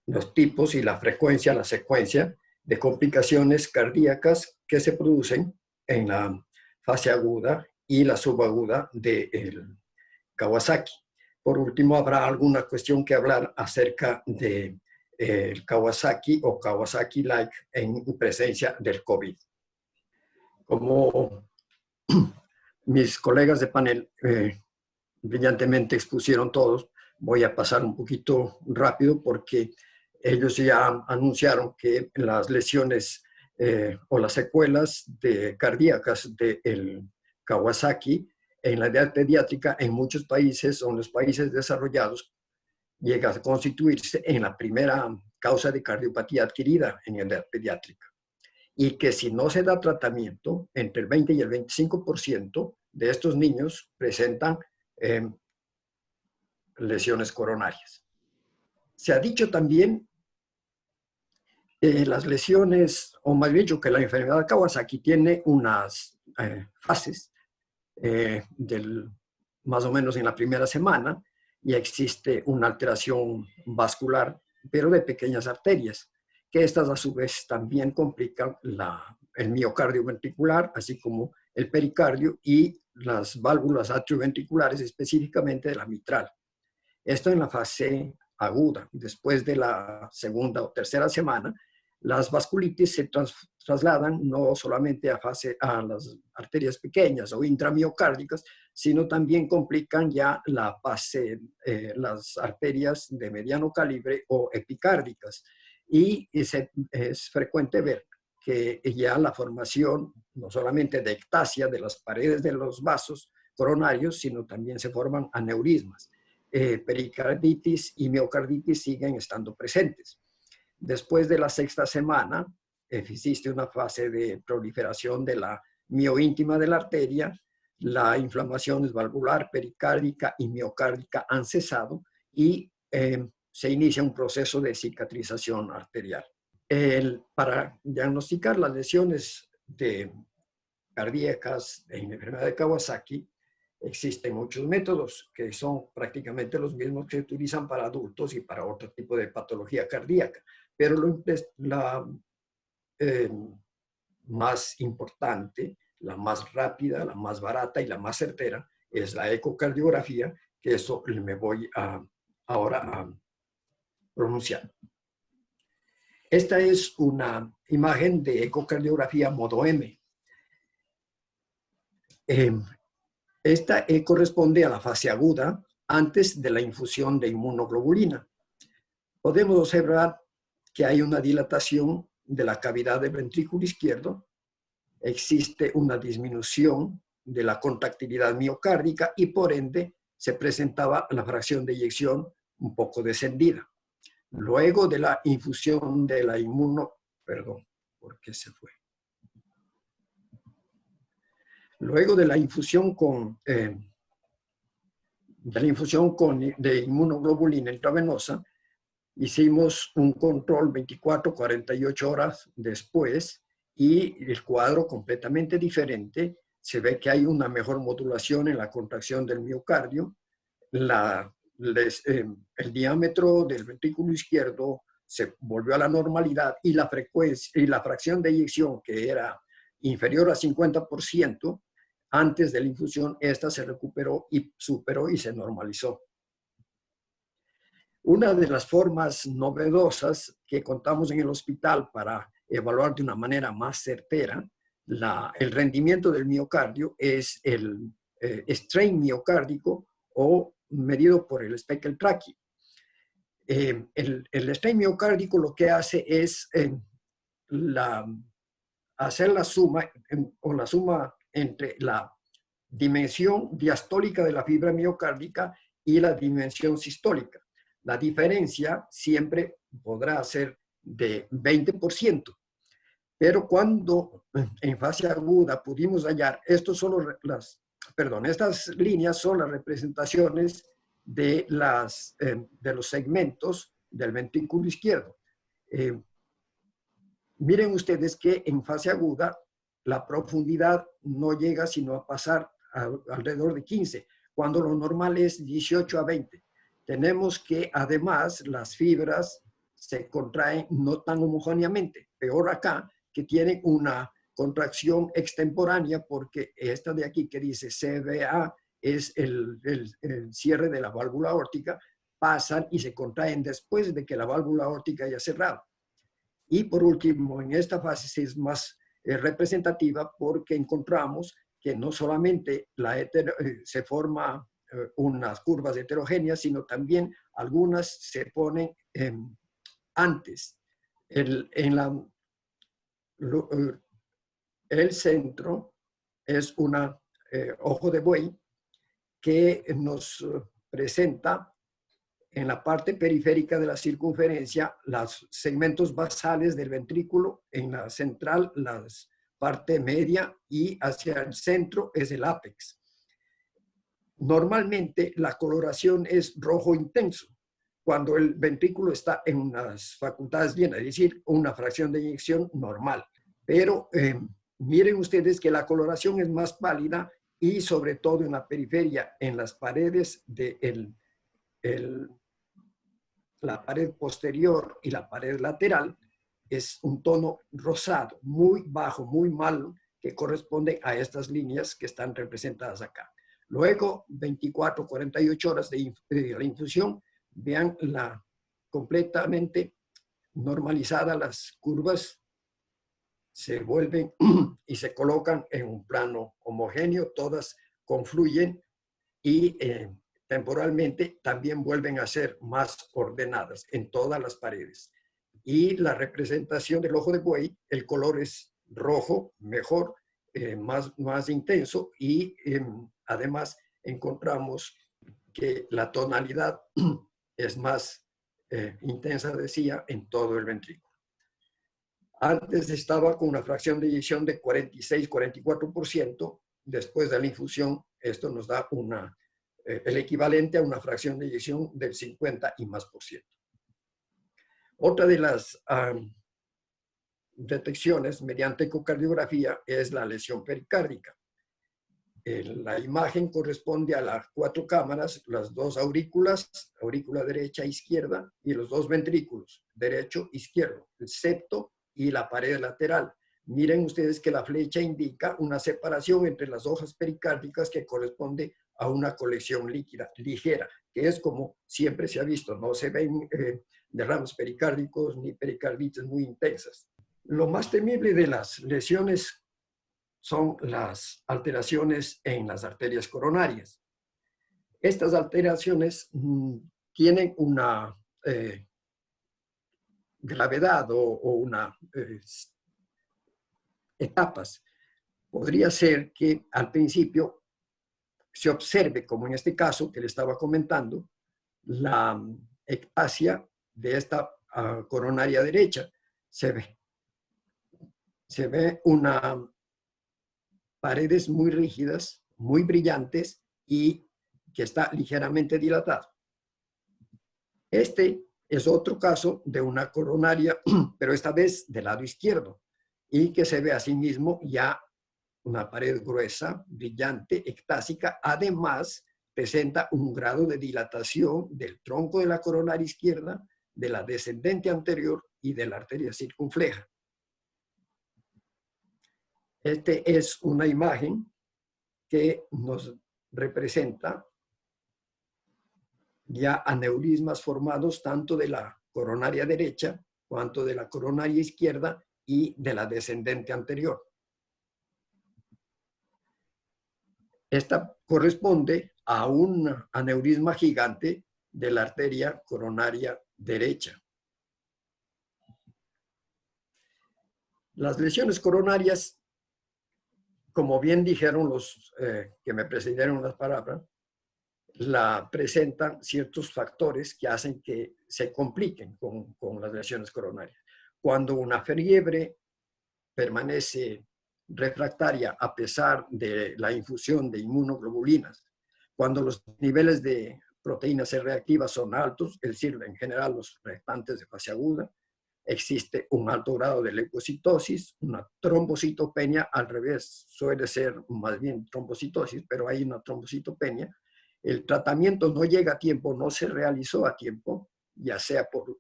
los tipos y la frecuencia, la secuencia de complicaciones cardíacas que se producen en la fase aguda y la subaguda del Kawasaki. Por último, habrá alguna cuestión que hablar acerca de Kawasaki o Kawasaki-like en presencia del COVID. Como mis colegas de panel brillantemente expusieron todos, voy a pasar un poquito rápido porque ellos ya anunciaron que las lesiones o las secuelas cardíacas del Kawasaki en la edad pediátrica en muchos países o en los países desarrollados llega a constituirse en la primera causa de cardiopatía adquirida en edad pediátrica. Y que si no se da tratamiento, entre el 20 y el 25% de estos niños presentan lesiones coronarias. Se ha dicho también las lesiones, o más bien dicho, que la enfermedad de Kawasaki tiene unas fases más o menos en la primera semana, y existe una alteración vascular, pero de pequeñas arterias, que estas a su vez también complican el miocardio ventricular, así como el pericardio y las válvulas atrioventriculares, específicamente de la mitral. Esto en la fase aguda. Después de la segunda o tercera semana, las vasculitis se trasladan no solamente a las arterias pequeñas o intramiocárdicas, sino también complican ya las arterias de mediano calibre o epicárdicas. Y es frecuente ver que ya la formación no solamente de ectasia de las paredes de los vasos coronarios, sino también se forman aneurismas. Pericarditis y miocarditis siguen estando presentes. Después de la sexta semana, existe una fase de proliferación de la mioíntima de la arteria, la inflamación valvular, pericárdica y miocárdica han cesado y se inicia un proceso de cicatrización arterial. Para diagnosticar las lesiones cardíacas en la enfermedad de Kawasaki, existen muchos métodos que son prácticamente los mismos que se utilizan para adultos y para otro tipo de patología cardíaca. Pero la más importante, la más rápida, la más barata y la más certera es la ecocardiografía, que eso me voy ahora a pronunciar. Esta es una imagen de ecocardiografía modo M. Esta corresponde a la fase aguda antes de la infusión de inmunoglobulina. Podemos observar que hay una dilatación de la cavidad del ventrículo izquierdo, existe una disminución de la contractilidad miocárdica y por ende se presentaba la fracción de eyección un poco descendida. Luego de la infusión de la Luego de la infusión de inmunoglobulina intravenosa, hicimos un control 24-48 horas después y el cuadro completamente diferente. Se ve que hay una mejor modulación en la contracción del miocardio. El diámetro del ventrículo izquierdo se volvió a la normalidad y la frecuencia y la fracción de eyección, que era inferior a 50%, antes de la infusión, esta se recuperó y superó y se normalizó. Una de las formas novedosas que contamos en el hospital para evaluar de una manera más certera el rendimiento del miocardio es el strain miocárdico o medido por el Speckle Tracking. el strain miocárdico lo que hace es hacer la suma o la suma entre la dimensión diastólica de la fibra miocárdica y la dimensión sistólica. La diferencia siempre podrá ser de 20%, pero cuando en fase aguda pudimos hallar, estas líneas son las representaciones de los segmentos del ventrículo izquierdo. Miren ustedes que en fase aguda la profundidad no llega sino a pasar alrededor de 15, cuando lo normal es 18 a 20. Tenemos que además las fibras se contraen no tan homogéneamente, peor acá, que tienen una contracción extemporánea, porque esta de aquí que dice CVA es el cierre de la válvula aórtica, pasan y se contraen después de que la válvula aórtica haya cerrado. Y por último, en esta fase es más representativa porque encontramos que no solamente se forman unas curvas heterogéneas, sino también algunas se ponen antes. El centro es un ojo de buey que nos presenta en la parte periférica de la circunferencia los segmentos basales del ventrículo, en la central la parte media y hacia el centro es el ápex. Normalmente la coloración es rojo intenso cuando el ventrículo está en unas facultades llenas, es decir, una fracción de eyección normal. Pero miren ustedes que la coloración es más pálida y sobre todo en la periferia, en las paredes de la pared posterior y la pared lateral, es un tono rosado, muy bajo, muy malo, que corresponde a estas líneas que están representadas acá. Luego, 24, 48 horas de la infusión, vean completamente normalizada las curvas, se vuelven y se colocan en un plano homogéneo, todas confluyen y temporalmente también vuelven a ser más ordenadas en todas las paredes. Y la representación del ojo de buey, el color es rojo, mejor, más intenso, y además encontramos que la tonalidad es más intensa, decía, en todo el ventrículo. Antes estaba con una fracción de eyección de 46-44%, después de la infusión esto nos da el equivalente a una fracción de eyección del 50 y más %. Otra de las detecciones mediante ecocardiografía es la lesión pericárdica. La imagen corresponde a las 4 cámaras, las 2 aurículas, aurícula derecha e izquierda, y los 2 ventrículos, derecho e izquierdo, el septo y la pared lateral. Miren ustedes que la flecha indica una separación entre las hojas pericárdicas que corresponde a una colección líquida, ligera, que es como siempre se ha visto, no se ven derrames pericárdicos ni pericarditis muy intensas. Lo más temible de las lesiones son las alteraciones en las arterias coronarias. Estas alteraciones tienen una gravedad o una etapas. Podría ser que al principio se observe, como en este caso que le estaba comentando, la ectasia de esta coronaria derecha. Se ve paredes muy rígidas, muy brillantes y que está ligeramente dilatado. Este es otro caso de una coronaria, pero esta vez del lado izquierdo, y que se ve asimismo ya una pared gruesa, brillante, ectásica. Además, presenta un grado de dilatación del tronco de la coronaria izquierda, de la descendente anterior y de la arteria circunfleja. Este es una imagen que nos representa ya aneurismas formados tanto de la coronaria derecha cuanto de la coronaria izquierda y de la descendente anterior. Esta corresponde a un aneurisma gigante de la arteria coronaria derecha. Las lesiones coronarias, como bien dijeron los que me precedieron las palabras, la presentan ciertos factores que hacen que se compliquen con las lesiones coronarias. Cuando una fiebre permanece refractaria a pesar de la infusión de inmunoglobulinas, cuando los niveles de proteínas C reactivas son altos, es decir, en general los restantes de fase aguda, existe un alto grado de leucocitosis, una trombocitopenia, al revés, suele ser más bien trombocitosis, pero hay una trombocitopenia. El tratamiento no llega a tiempo, no se realizó a tiempo, ya sea por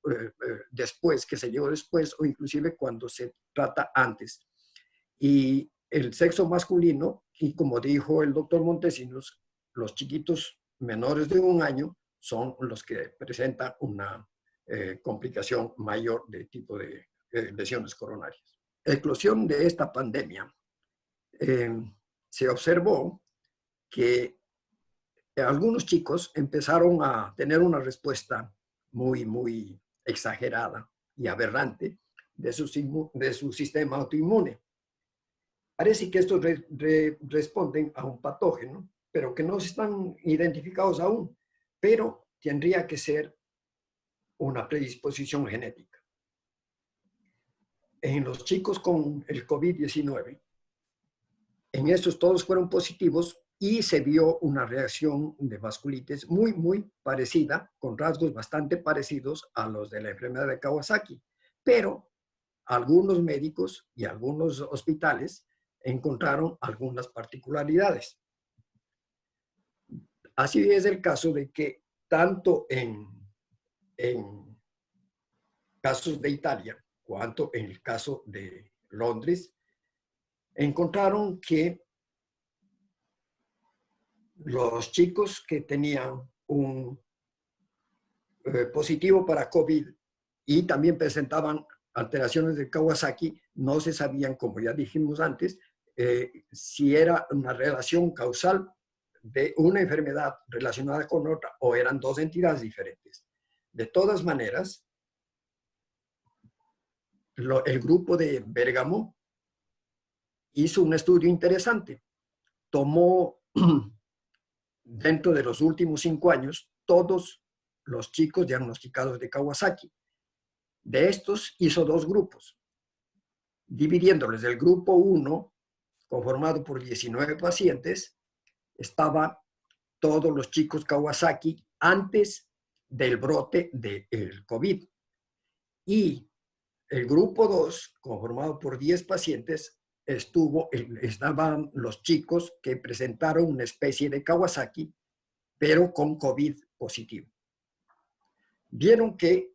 después, que se llegó después, o inclusive cuando se trata antes. Y el sexo masculino, y como dijo el doctor Montesinos, los chiquitos menores de 1 año son los que presentan una complicación mayor de tipo de lesiones coronarias. La eclosión de esta pandemia, se observó que algunos chicos empezaron a tener una respuesta muy exagerada y aberrante de su sistema autoinmune. Parece que estos responden a un patógeno, pero que no están identificados aún, pero tendría que ser una predisposición genética. En los chicos con el COVID-19, en estos todos fueron positivos y se vio una reacción de vasculitis muy parecida, con rasgos bastante parecidos a los de la enfermedad de Kawasaki. Pero algunos médicos y algunos hospitales encontraron algunas particularidades. Así es el caso de que tanto en casos de Italia cuanto en el caso de Londres, encontraron que los chicos que tenían un positivo para COVID y también presentaban alteraciones de Kawasaki, no se sabían, como ya dijimos antes, si era una relación causal de una enfermedad relacionada con otra o eran dos entidades diferentes. De todas maneras, el grupo de Bérgamo hizo un estudio interesante. Tomó dentro de los últimos 5 años todos los chicos diagnosticados de Kawasaki. De estos hizo 2 grupos, dividiéndoles. El grupo 1, conformado por 19 pacientes, estaban todos los chicos Kawasaki antes del brote del COVID. Y el grupo 2, conformado por 10 pacientes, estaban los chicos que presentaron una especie de Kawasaki, pero con COVID positivo. Vieron que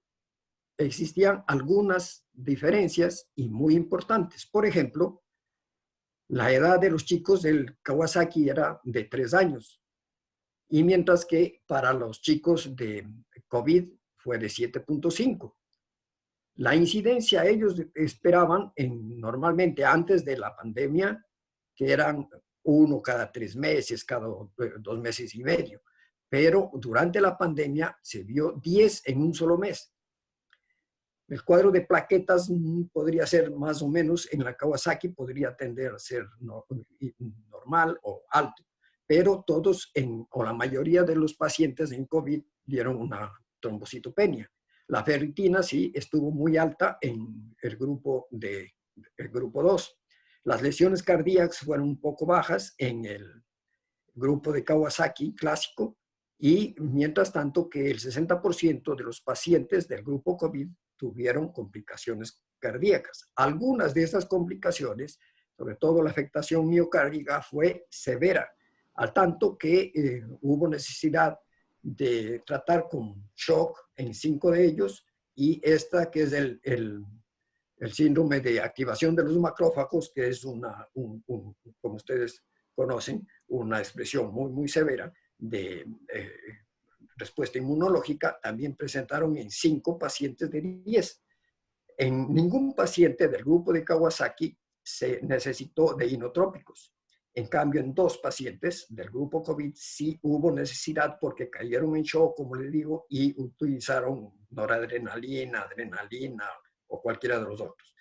existían algunas diferencias y muy importantes. Por ejemplo, la edad de los chicos del Kawasaki era de 3 años, y mientras que para los chicos de COVID fue de 7.5. La incidencia, ellos esperaban normalmente antes de la pandemia, que eran 1 cada 3 meses, cada 2 meses y medio. Pero durante la pandemia se vio 10 en un solo mes. El cuadro de plaquetas podría ser más o menos, en la Kawasaki podría tender a ser normal o alto, pero todos, o la mayoría de los pacientes en COVID dieron una trombocitopenia. La ferritina sí estuvo muy alta en el grupo 2. Las lesiones cardíacas fueron un poco bajas en el grupo de Kawasaki clásico, y mientras tanto que el 60% de los pacientes del grupo COVID tuvieron complicaciones cardíacas. Algunas de esas complicaciones, sobre todo la afectación miocárdica, fue severa, al tanto que hubo necesidad de tratar con shock en 5 de ellos, y esta que es el síndrome de activación de los macrófagos, que es como ustedes conocen, una expresión muy severa de respuesta inmunológica, también presentaron en 5 pacientes de 10. En ningún paciente del grupo de Kawasaki se necesitó de inotrópicos. En cambio, en 2 pacientes del grupo COVID sí hubo necesidad porque cayeron en shock, como les digo, y utilizaron noradrenalina, adrenalina o cualquiera de los otros.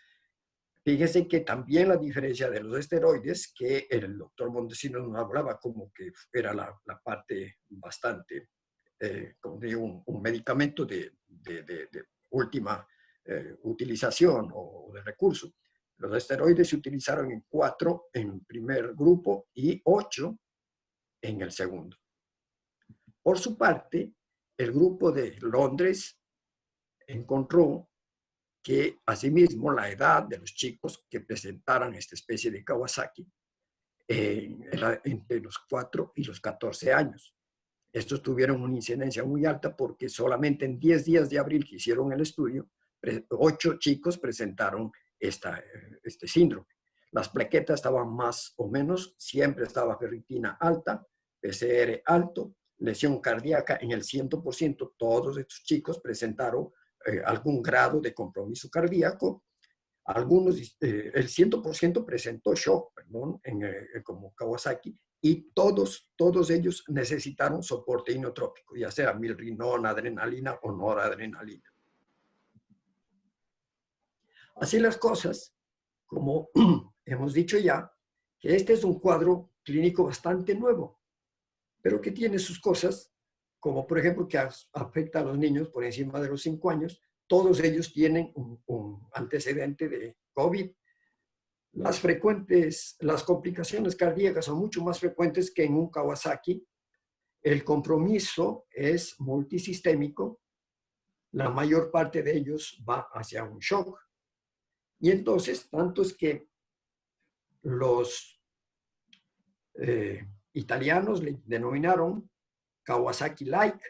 Fíjese que también la diferencia de los esteroides, que el doctor Montesinos nos hablaba como que era la parte bastante, como digo, un medicamento de última utilización o de recurso. Los esteroides se utilizaron en 4 en primer grupo y 8 en el segundo. Por su parte, el grupo de Londres encontró que asimismo la edad de los chicos que presentaran esta especie de Kawasaki era entre los 4 y los 14 años. Estos tuvieron una incidencia muy alta porque solamente en 10 días de abril que hicieron el estudio, 8 chicos presentaron este síndrome. Las plaquetas estaban más o menos, siempre estaba ferritina alta, PCR alto, lesión cardíaca en el 100%. Todos estos chicos presentaron algún grado de compromiso cardíaco. Algunos, el 100% presentó shock, perdón, como Kawasaki, y todos ellos necesitaron soporte inotrópico, ya sea milrinona, adrenalina o noradrenalina. Así las cosas, como hemos dicho ya, que este es un cuadro clínico bastante nuevo, pero que tiene sus cosas, como por ejemplo que afecta a los niños por encima de los 5 años, todos ellos tienen un antecedente de COVID. Las complicaciones cardíacas son mucho más frecuentes que en un Kawasaki. El compromiso es multisistémico. La mayor parte de ellos va hacia un shock. Y entonces, tanto es que los italianos le denominaron Kawasaki-like,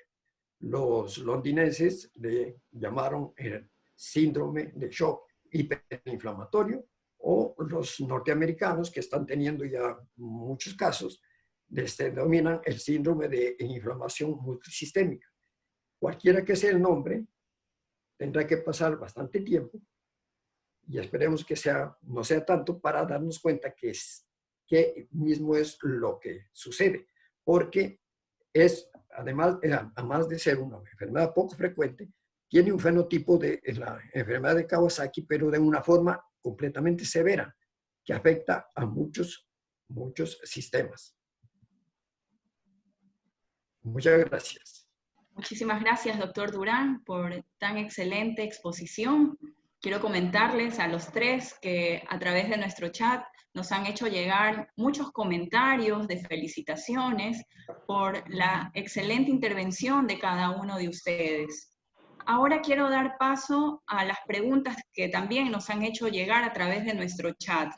los londinenses le llamaron el síndrome de shock hiperinflamatorio, o los norteamericanos, que están teniendo ya muchos casos, les denominan el síndrome de inflamación multisistémica. Cualquiera que sea el nombre, tendrá que pasar bastante tiempo y esperemos que no sea tanto para darnos cuenta que mismo es lo que sucede, porque además de ser una enfermedad poco frecuente, tiene un fenotipo de la enfermedad de Kawasaki, pero de una forma completamente severa, que afecta a muchos sistemas. Muchas gracias. Muchísimas gracias, doctor Durán, por tan excelente exposición. Quiero comentarles a los 3 que a través de nuestro chat nos han hecho llegar muchos comentarios de felicitaciones por la excelente intervención de cada uno de ustedes. Ahora quiero dar paso a las preguntas que también nos han hecho llegar a través de nuestro chat.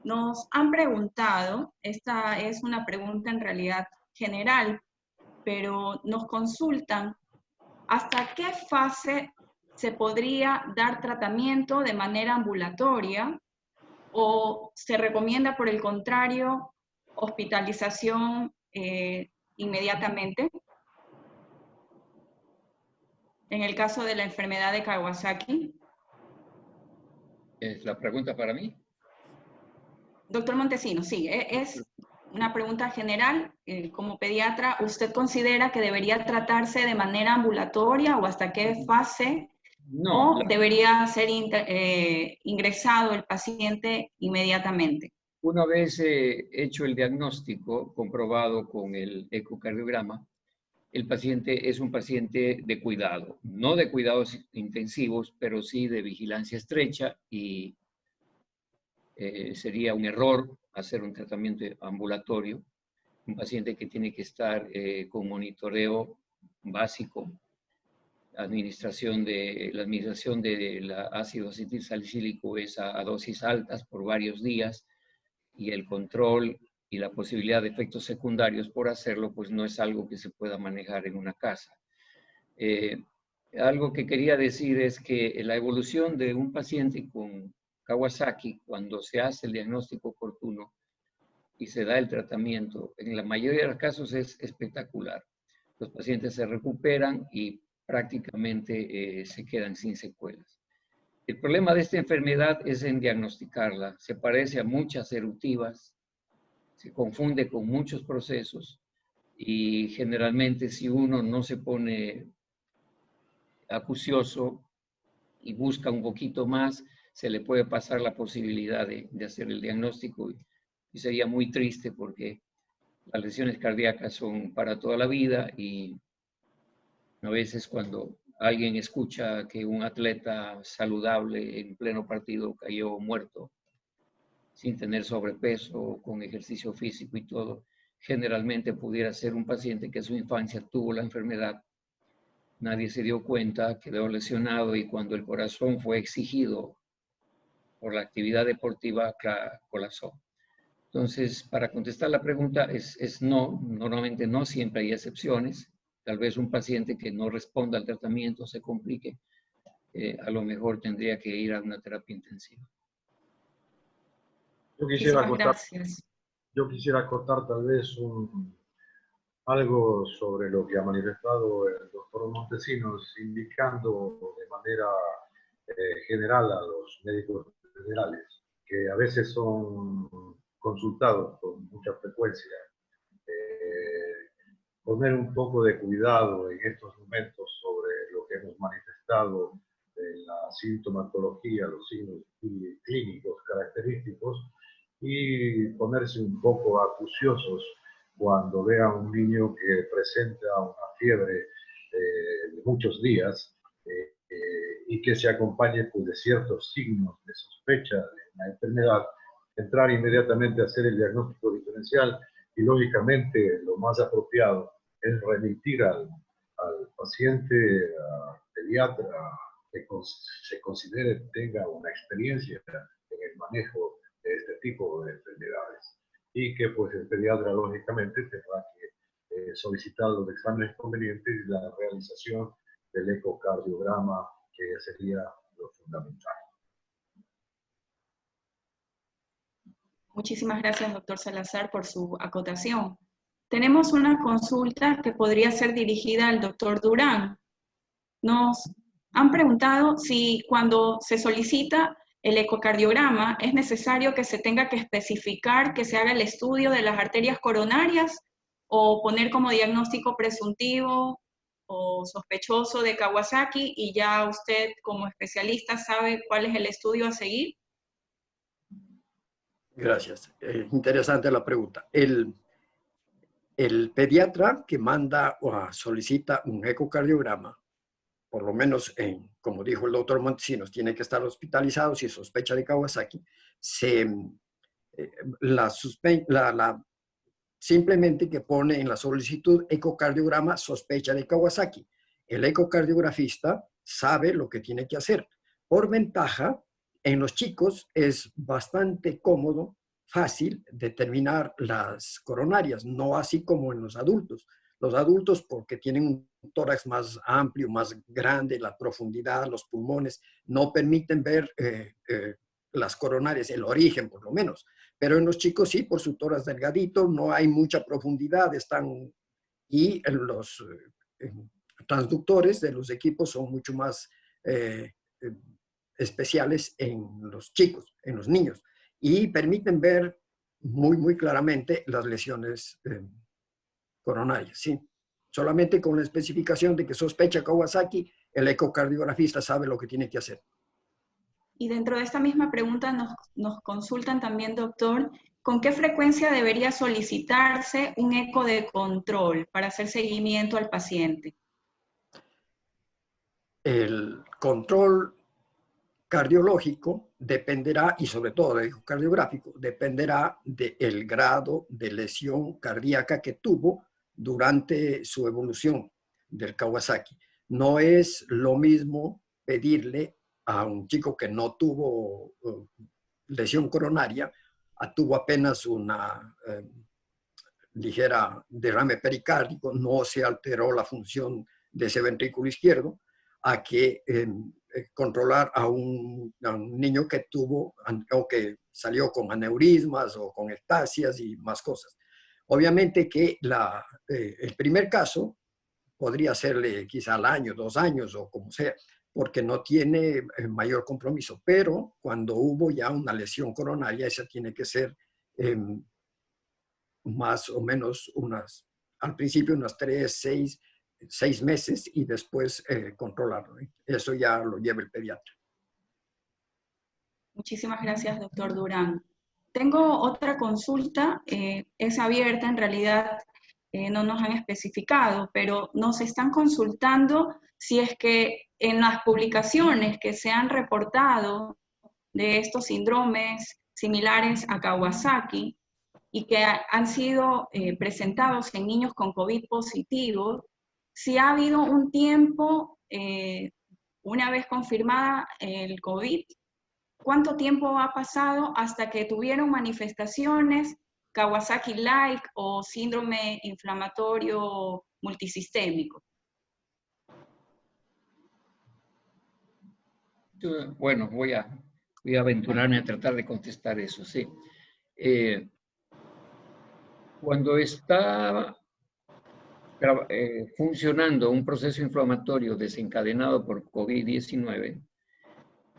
Nos han preguntado, esta es una pregunta en realidad general, pero nos consultan hasta qué fase se podría dar tratamiento de manera ambulatoria o se recomienda, por el contrario, hospitalización inmediatamente. En el caso de la enfermedad de Kawasaki. ¿Es la pregunta para mí? Doctor Montesinos, sí, es una pregunta general. Como pediatra, ¿usted considera que debería tratarse de manera ambulatoria o hasta qué fase? No, ¿o debería ser ingresado el paciente inmediatamente? Una vez hecho el diagnóstico, comprobado con el ecocardiograma, el paciente es un paciente de cuidado, no de cuidados intensivos, pero sí de vigilancia estrecha, y sería un error hacer un tratamiento ambulatorio. Un paciente que tiene que estar con monitoreo básico, la administración del ácido acetilsalicílico es a dosis altas por varios días, y el control y la posibilidad de efectos secundarios por hacerlo, pues no es algo que se pueda manejar en una casa. Algo que quería decir es que la evolución de un paciente con Kawasaki, cuando se hace el diagnóstico oportuno y se da el tratamiento, en la mayoría de los casos es espectacular. Los pacientes se recuperan y prácticamente se quedan sin secuelas. El problema de esta enfermedad es en diagnosticarla. Se parece a muchas eruptivas, se confunde con muchos procesos y generalmente si uno no se pone acucioso y busca un poquito más, se le puede pasar la posibilidad de hacer el diagnóstico y sería muy triste porque las lesiones cardíacas son para toda la vida y a veces cuando alguien escucha que un atleta saludable en pleno partido cayó muerto sin tener sobrepeso, con ejercicio físico y todo, generalmente pudiera ser un paciente que en su infancia tuvo la enfermedad. Nadie se dio cuenta, quedó lesionado y cuando el corazón fue exigido por la actividad deportiva, colapsó. Entonces, para contestar la pregunta, es no, normalmente no, siempre hay excepciones. Tal vez un paciente que no responda al tratamiento se complique, a lo mejor tendría que ir a una terapia intensiva. Muchísimas gracias. Yo quisiera acotar tal vez algo sobre lo que ha manifestado el doctor Montesinos, indicando de manera general a los médicos generales, que a veces son consultados con mucha frecuencia, poner un poco de cuidado en estos momentos sobre lo que hemos manifestado de la sintomatología, los signos clínicos característicos, y ponerse un poco acuciosos cuando vea a un niño que presenta una fiebre de muchos días y que se acompañe pues, de ciertos signos de sospecha de una enfermedad, entrar inmediatamente a hacer el diagnóstico diferencial y lógicamente lo más apropiado es remitir al paciente pediatra que se considere tenga una experiencia en el manejo de este tipo de enfermedades y que pues el pediatra lógicamente tendrá que solicitar los exámenes convenientes y la realización del ecocardiograma, que sería lo fundamental. Muchísimas gracias, doctor Salazar, por su acotación. Tenemos una consulta que podría ser dirigida al doctor Durán. Nos han preguntado si cuando se solicita el ecocardiograma es necesario que se tenga que especificar que se haga el estudio de las arterias coronarias o poner como diagnóstico presuntivo o sospechoso de Kawasaki y ya usted como especialista sabe cuál es el estudio a seguir. Gracias. Interesante la pregunta. El pediatra que manda o solicita un ecocardiograma, por lo menos, como dijo el doctor Montesinos, tiene que estar hospitalizado si sospecha de Kawasaki, simplemente que pone en la solicitud ecocardiograma sospecha de Kawasaki. El ecocardiografista sabe lo que tiene que hacer. Por ventaja, en los chicos es bastante cómodo, fácil determinar las coronarias, no así como en los adultos. Los adultos, porque tienen un tórax más amplio, más grande, la profundidad, los pulmones, no permiten ver las coronarias, el origen por lo menos. Pero en los chicos sí, por su tórax delgadito, no hay mucha profundidad, y los transductores de los equipos son mucho más especiales en los chicos, en los niños, y permiten ver muy claramente las lesiones coronarias, sí. Solamente con la especificación de que sospecha Kawasaki, el ecocardiografista sabe lo que tiene que hacer. Y dentro de esta misma pregunta nos consultan también, doctor, ¿con qué frecuencia debería solicitarse un eco de control para hacer seguimiento al paciente? El control cardiológico dependerá, y sobre todo el ecocardiográfico, dependerá del grado de lesión cardíaca que tuvo durante su evolución del Kawasaki. No es lo mismo pedirle a un chico que no tuvo lesión coronaria, tuvo apenas una ligera derrame pericárdico, no se alteró la función de ese ventrículo izquierdo, a que controlar a un niño que tuvo o que salió con aneurismas o con ectasias y más cosas. Obviamente que el primer caso podría serle quizá al año, 2 años o como sea, porque no tiene mayor compromiso. Pero cuando hubo ya una lesión coronaria, esa tiene que ser más o menos al principio unas 6 meses y después controlarlo. Eso ya lo lleva el pediatra. Muchísimas gracias, doctor Durán. Tengo otra consulta, es abierta, en realidad no nos han especificado, pero nos están consultando si es que en las publicaciones que se han reportado de estos síndromes similares a Kawasaki y que han sido presentados en niños con COVID positivo, si ha habido un tiempo, una vez confirmada el COVID, ¿cuánto tiempo ha pasado hasta que tuvieron manifestaciones Kawasaki-like o síndrome inflamatorio multisistémico? Bueno, voy a aventurarme a tratar de contestar eso, sí. Cuando está funcionando un proceso inflamatorio desencadenado por COVID-19,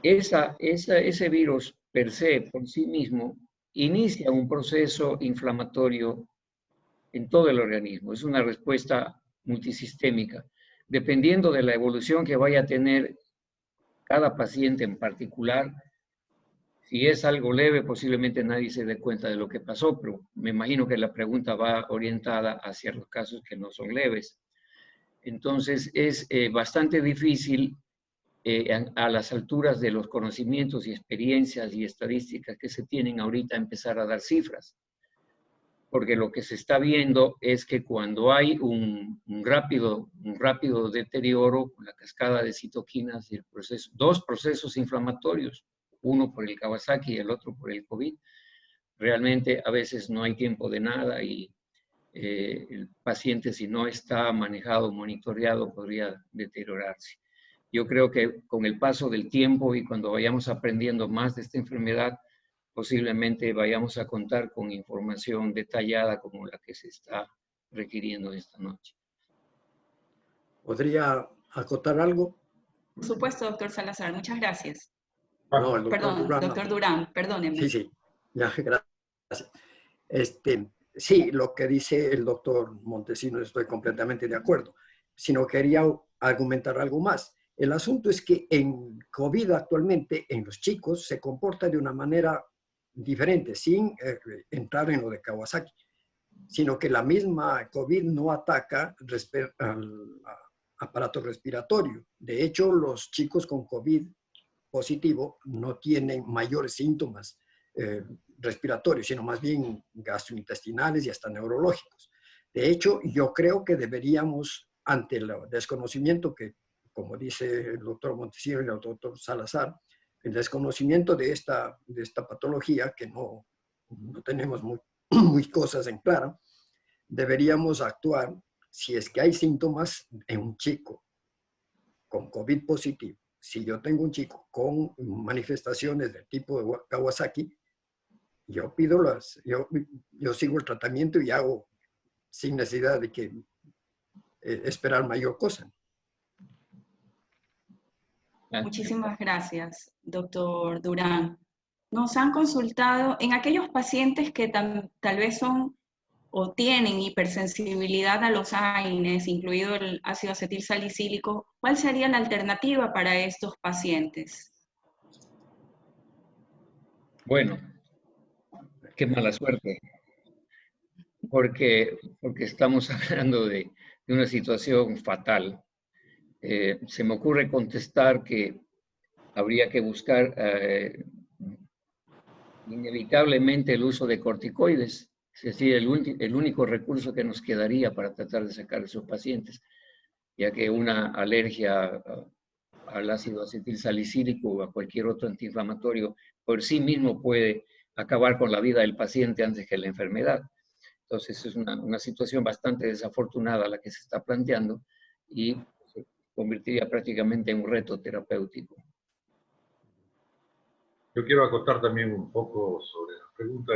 ese virus per se, por sí mismo, inicia un proceso inflamatorio en todo el organismo. Es una respuesta multisistémica. Dependiendo de la evolución que vaya a tener cada paciente en particular, si es algo leve, posiblemente nadie se dé cuenta de lo que pasó, pero me imagino que la pregunta va orientada hacia los casos que no son leves. Entonces, es bastante difícil a las alturas de los conocimientos y experiencias y estadísticas que se tienen ahorita empezar a dar cifras. Porque lo que se está viendo es que cuando hay un rápido deterioro, la cascada de citoquinas y el proceso, dos procesos inflamatorios, uno por el Kawasaki y el otro por el COVID, realmente a veces no hay tiempo de nada y el paciente, si no está manejado, monitoreado, podría deteriorarse. Yo creo que con el paso del tiempo y cuando vayamos aprendiendo más de esta enfermedad, posiblemente vayamos a contar con información detallada como la que se está requiriendo esta noche. ¿Podría acotar algo? Por supuesto, doctor Salazar, muchas gracias. No, el doctor Perdón, Durán. doctor Durán, perdóneme. Sí, ya, gracias. Sí, lo que dice el doctor Montesinos estoy completamente de acuerdo, sino quería argumentar algo más. El asunto es que en COVID actualmente, en los chicos, se comporta de una manera diferente, sin entrar en lo de Kawasaki, sino que la misma COVID no ataca al aparato respiratorio. De hecho, los chicos con COVID positivo no tienen mayores síntomas respiratorios, sino más bien gastrointestinales y hasta neurológicos. De hecho, yo creo que deberíamos, ante el desconocimiento que, como dice el doctor Montesinos y el doctor Salazar, el desconocimiento de esta patología, que no tenemos muy cosas en claro, deberíamos actuar si es que hay síntomas en un chico con COVID positivo. Si yo tengo un chico con manifestaciones del tipo de Kawasaki, yo sigo el tratamiento y hago sin necesidad de que esperar mayor cosa. Muchísimas gracias, doctor Durán. Nos han consultado en aquellos pacientes que tal vez son o tienen hipersensibilidad a los AINES, incluido el ácido acetil salicílico, ¿cuál sería la alternativa para estos pacientes? Bueno, qué mala suerte, porque estamos hablando de una situación fatal. Se me ocurre contestar que habría que buscar inevitablemente el uso de corticoides, es decir, el único recurso que nos quedaría para tratar de sacar a esos pacientes, ya que una alergia al ácido acetil salicílico o a cualquier otro antiinflamatorio por sí mismo puede acabar con la vida del paciente antes que la enfermedad. Entonces es una situación bastante desafortunada la que se está planteando y se convertiría prácticamente en un reto terapéutico. Yo quiero acotar también un poco sobre la pregunta.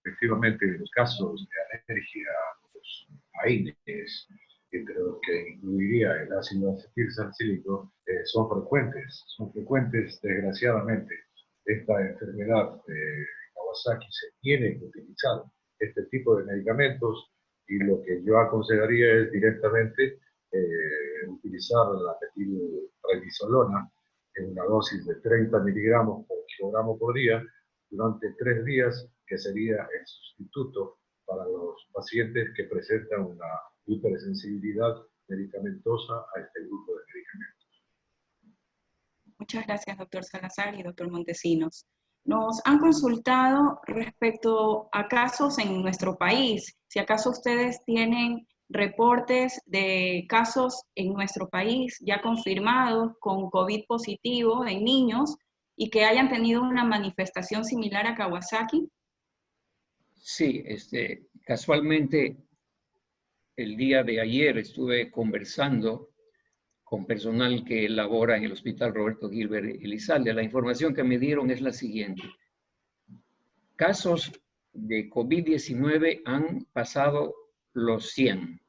Efectivamente, los casos de alergia a los AINES, entre los que incluiría el ácido acetil salicílico, son frecuentes, desgraciadamente. Esta enfermedad de Kawasaki se tiene que utilizar este tipo de medicamentos, y lo que yo aconsejaría es directamente utilizar la metilprednisolona en una dosis de 30 miligramos por kilogramo por día durante 3 días, que sería el sustituto para los pacientes que presentan una hipersensibilidad medicamentosa a este grupo de medicamentos. Muchas gracias, doctor Salazar y doctor Montesinos. Nos han consultado respecto a casos en nuestro país. Si acaso ustedes tienen reportes de casos en nuestro país ya confirmados con COVID positivo en niños y que hayan tenido una manifestación similar a Kawasaki. Sí, casualmente el día de ayer estuve conversando con personal que labora en el Hospital Roberto Gilbert Elizalde. La información que me dieron es la siguiente. Casos de COVID-19 han pasado los 100.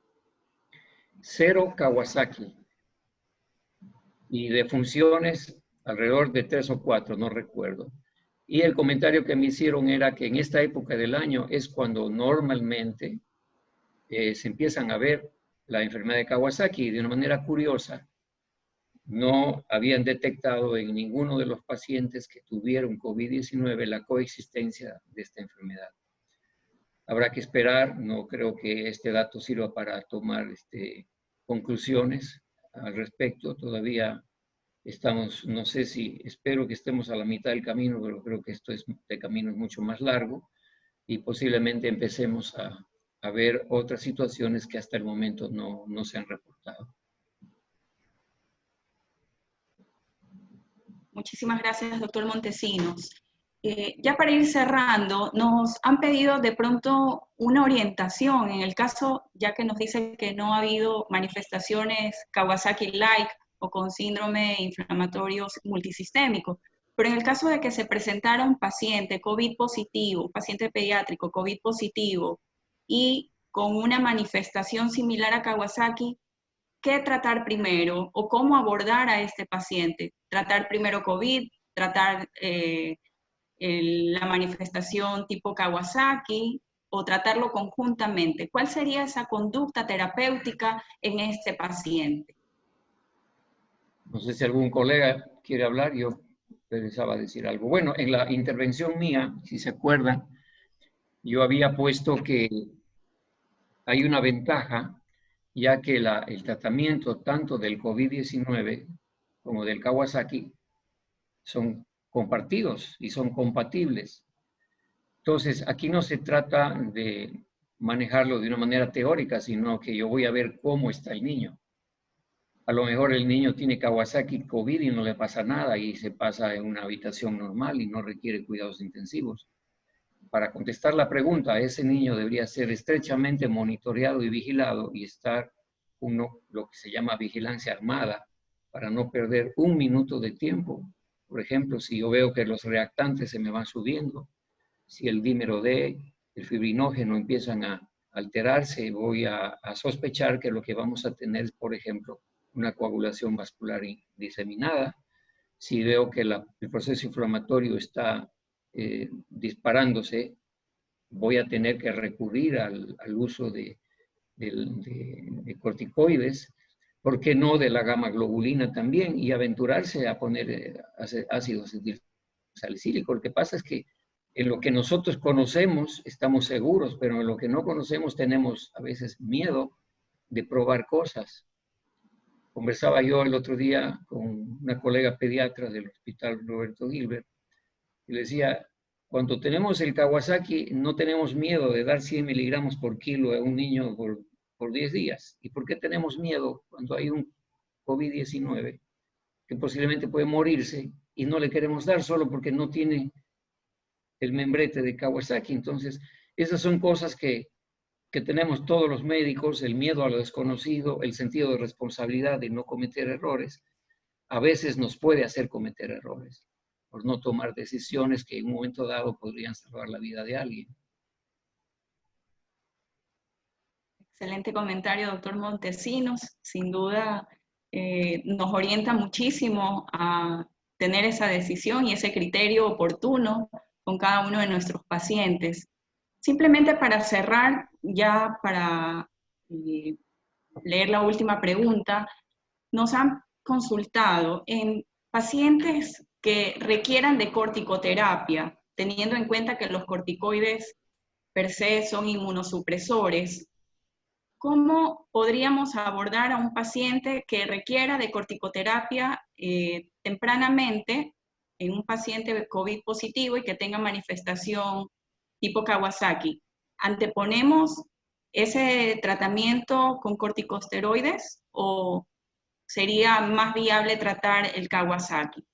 0 Kawasaki. Y defunciones alrededor de 3 o 4, no recuerdo. Y el comentario que me hicieron era que en esta época del año es cuando normalmente se empiezan a ver la enfermedad de Kawasaki. Y de una manera curiosa, no habían detectado en ninguno de los pacientes que tuvieron COVID-19 la coexistencia de esta enfermedad. Habrá que esperar, no creo que este dato sirva para tomar conclusiones al respecto. Todavía estamos, no sé si, espero que estemos a la mitad del camino, pero creo que esto es de camino mucho más largo y posiblemente empecemos a ver otras situaciones que hasta el momento no se han reportado. Muchísimas gracias, doctor Montesinos. Ya para ir cerrando, nos han pedido de pronto una orientación en el caso, ya que nos dice que no ha habido manifestaciones Kawasaki-like o con síndrome inflamatorio multisistémico, pero en el caso de que se presentara un paciente COVID positivo, paciente pediátrico COVID positivo y con una manifestación similar a Kawasaki, ¿qué tratar primero o cómo abordar a este paciente? ¿Tratar primero COVID? ¿Tratar la manifestación tipo Kawasaki? ¿O tratarlo conjuntamente? ¿Cuál sería esa conducta terapéutica en este paciente? No sé si algún colega quiere hablar, yo pensaba decir algo. Bueno, en la intervención mía, si se acuerdan, yo había puesto que hay una ventaja, ya que el tratamiento tanto del COVID-19 como del Kawasaki son compartidos y son compatibles. Entonces, aquí no se trata de manejarlo de una manera teórica, sino que yo voy a ver cómo está el niño. A lo mejor el niño tiene Kawasaki COVID y no le pasa nada y se pasa en una habitación normal y no requiere cuidados intensivos. Para contestar la pregunta, ese niño debería ser estrechamente monitoreado y vigilado y estar lo que se llama vigilancia armada para no perder un minuto de tiempo. Por ejemplo, si yo veo que los reactantes se me van subiendo, si el dímero D, el fibrinógeno empiezan a alterarse, voy a sospechar que lo que vamos a tener es, por ejemplo, una coagulación vascular diseminada. Si veo que el proceso inflamatorio está disparándose, voy a tener que recurrir al uso de corticoides, ¿por qué no de la gamma globulina también? Y aventurarse a poner ácido acetilsalicílico. Lo que pasa es que en lo que nosotros conocemos estamos seguros, pero en lo que no conocemos tenemos a veces miedo de probar cosas. Conversaba yo el otro día con una colega pediatra del Hospital Roberto Gilbert y le decía, cuando tenemos el Kawasaki no tenemos miedo de dar 100 miligramos por kilo a un niño por 10 días. ¿Y por qué tenemos miedo cuando hay un COVID-19 que posiblemente puede morirse y no le queremos dar solo porque no tiene el membrete de Kawasaki? Entonces, esas son cosas que tenemos todos los médicos, el miedo a lo desconocido, el sentido de responsabilidad de no cometer errores, a veces nos puede hacer cometer errores por no tomar decisiones que en un momento dado podrían salvar la vida de alguien. Excelente comentario, doctor Montesinos. Sin duda nos orienta muchísimo a tener esa decisión y ese criterio oportuno con cada uno de nuestros pacientes. Simplemente para cerrar, ya para leer la última pregunta, nos han consultado en pacientes que requieran de corticoterapia, teniendo en cuenta que los corticoides per se son inmunosupresores. ¿Cómo podríamos abordar a un paciente que requiera de corticoterapia tempranamente en un paciente de COVID positivo y que tenga manifestación tipo Kawasaki? ¿Anteponemos ese tratamiento con corticosteroides o sería más viable tratar el Kawasaki?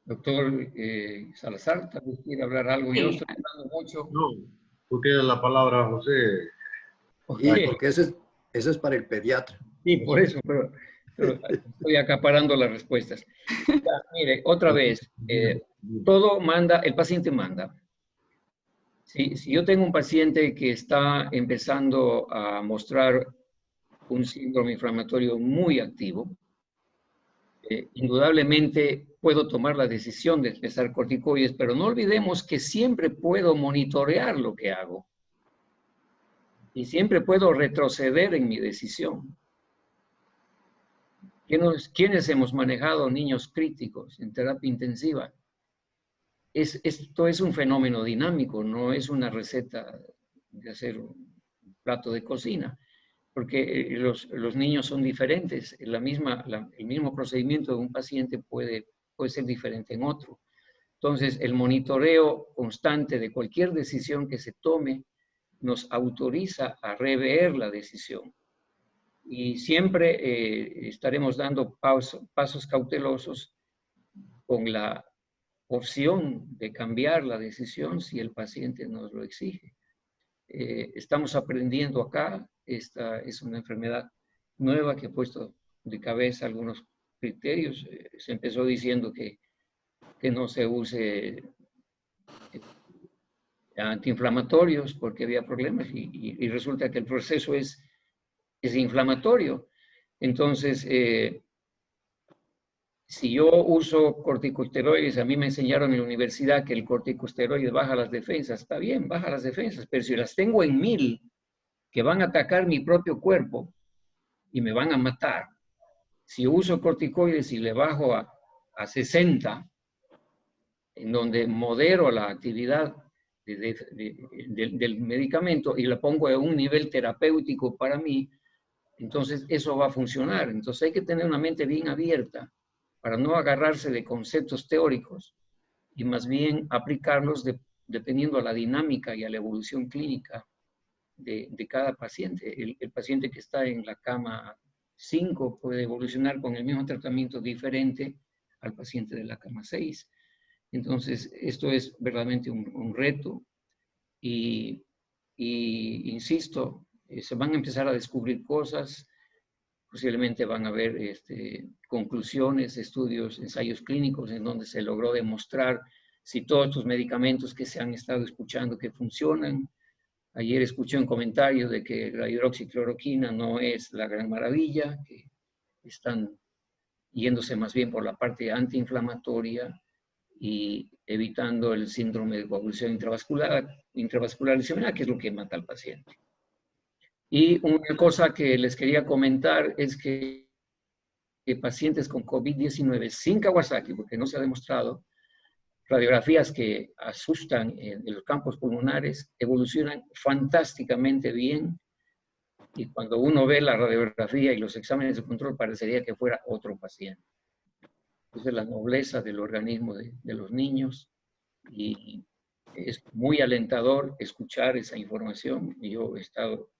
Doctor Salazar, tal vez quiere hablar algo. Yo Sí. estoy hablando mucho. No, tú tienes la palabra, José. Y porque eso es para el pediatra. Sí, por eso, pero estoy acaparando las respuestas. Ya, mire, otra vez, todo manda, el paciente manda. Si yo tengo un paciente que está empezando a mostrar un síndrome inflamatorio muy activo, indudablemente puedo tomar la decisión de empezar corticoides, pero no olvidemos que siempre puedo monitorear lo que hago y siempre puedo retroceder en mi decisión. ¿Quiénes hemos manejado niños críticos en terapia intensiva? Esto es un fenómeno dinámico, no es una receta de hacer un plato de cocina, porque los niños son diferentes. El mismo procedimiento de un paciente puede ser diferente en otro. Entonces, el monitoreo constante de cualquier decisión que se tome nos autoriza a rever la decisión. Y siempre estaremos dando pasos cautelosos con la opción de cambiar la decisión si el paciente nos lo exige. Estamos aprendiendo acá. Esta es una enfermedad nueva que ha puesto de cabeza algunos criterios. Se empezó diciendo que no se use antiinflamatorios porque había problemas y resulta que el proceso es inflamatorio. Entonces, si yo uso corticosteroides, a mí me enseñaron en la universidad que el corticosteroide baja las defensas. Está bien, baja las defensas, pero si las tengo en 1000, que van a atacar mi propio cuerpo y me van a matar. Si uso corticoides y le bajo a 60, en donde modero la actividad del medicamento y la pongo a un nivel terapéutico para mí, entonces eso va a funcionar. Entonces hay que tener una mente bien abierta para no agarrarse de conceptos teóricos y más bien aplicarlos dependiendo a la dinámica y a la evolución clínica de cada paciente. El paciente que está en la cama 5 puede evolucionar con el mismo tratamiento diferente al paciente de la cama 6. Entonces, esto es verdaderamente un reto y insisto, se van a empezar a descubrir cosas, posiblemente van a haber conclusiones, estudios, ensayos clínicos en donde se logró demostrar si todos estos medicamentos que se han estado escuchando que funcionan. Ayer escuché un comentario de que la hidroxicloroquina no es la gran maravilla, que están yéndose más bien por la parte antiinflamatoria y evitando el síndrome de coagulación intravascular lesional, que es lo que mata al paciente. Y una cosa que les quería comentar es que pacientes con COVID-19 sin Kawasaki, porque no se ha demostrado, radiografías que asustan en los campos pulmonares evolucionan fantásticamente bien y cuando uno ve la radiografía y los exámenes de control parecería que fuera otro paciente. Entonces la nobleza del organismo de los niños y es muy alentador escuchar esa información. Yo he estado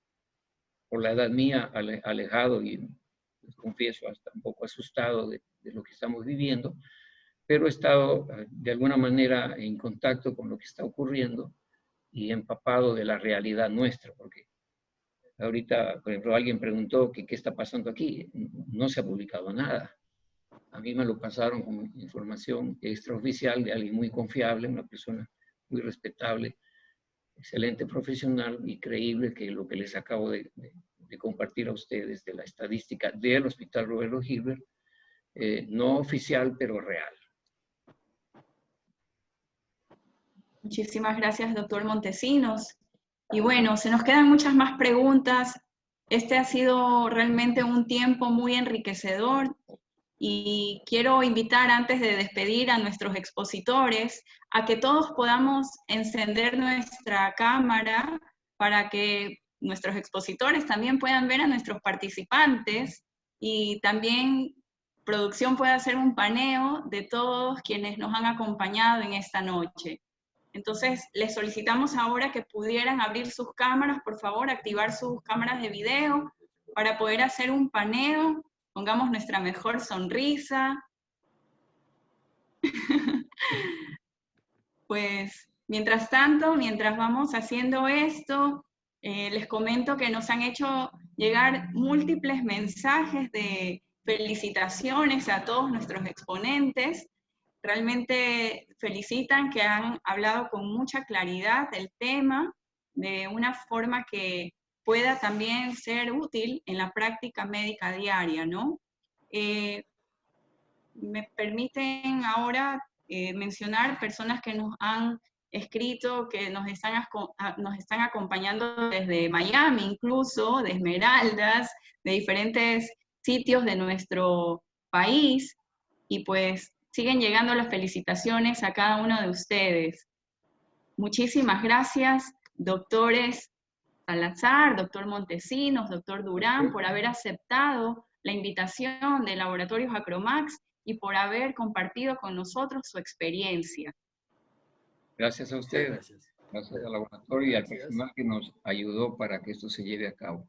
por la edad mía alejado y les confieso hasta un poco asustado de lo que estamos viviendo, pero he estado de alguna manera en contacto con lo que está ocurriendo y empapado de la realidad nuestra, porque ahorita, por ejemplo, alguien preguntó que qué está pasando aquí. No se ha publicado nada. A mí me lo pasaron como información extraoficial de alguien muy confiable, una persona muy respetable, excelente profesional y creíble, que lo que les acabo de compartir a ustedes de la estadística del Hospital Roberto Gilbert, no oficial, pero real. Muchísimas gracias, doctor Montesinos. Y bueno, se nos quedan muchas más preguntas. Este ha sido realmente un tiempo muy enriquecedor y quiero invitar antes de despedir a nuestros expositores a que todos podamos encender nuestra cámara para que nuestros expositores también puedan ver a nuestros participantes y también producción pueda hacer un paneo de todos quienes nos han acompañado en esta noche. Entonces, les solicitamos ahora que pudieran abrir sus cámaras, por favor, activar sus cámaras de video para poder hacer un paneo. Pongamos nuestra mejor sonrisa. Pues, mientras tanto, mientras vamos haciendo esto, les comento que nos han hecho llegar múltiples mensajes de felicitaciones a todos nuestros exponentes. Realmente felicitan que han hablado con mucha claridad del tema, de una forma que pueda también ser útil en la práctica médica diaria, ¿no? Me permiten ahora mencionar personas que nos han escrito, que nos están acompañando desde Miami, incluso, de Esmeraldas, de diferentes sitios de nuestro país, y pues siguen llegando las felicitaciones a cada uno de ustedes. Muchísimas gracias, doctores Salazar, doctor Montesinos, doctor Durán, por haber aceptado la invitación de Laboratorios Acromax y por haber compartido con nosotros su experiencia. Gracias a ustedes. Gracias. Gracias al laboratorio y al Gracias. personal que nos ayudó para que esto se lleve a cabo.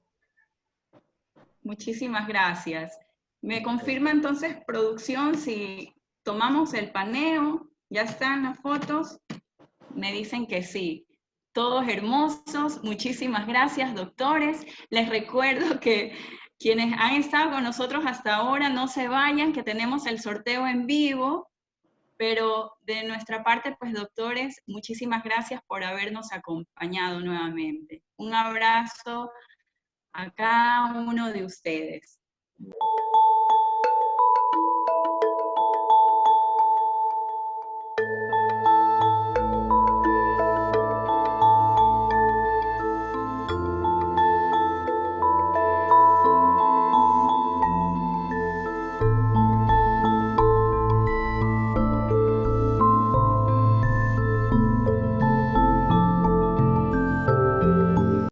Muchísimas gracias. ¿Me confirma entonces, producción, si tomamos el paneo? ¿Ya están las fotos? Me dicen que sí. Todos hermosos. Muchísimas gracias, doctores. Les recuerdo que quienes han estado con nosotros hasta ahora no se vayan, que tenemos el sorteo en vivo. Pero de nuestra parte, pues doctores, muchísimas gracias por habernos acompañado nuevamente. Un abrazo a cada uno de ustedes.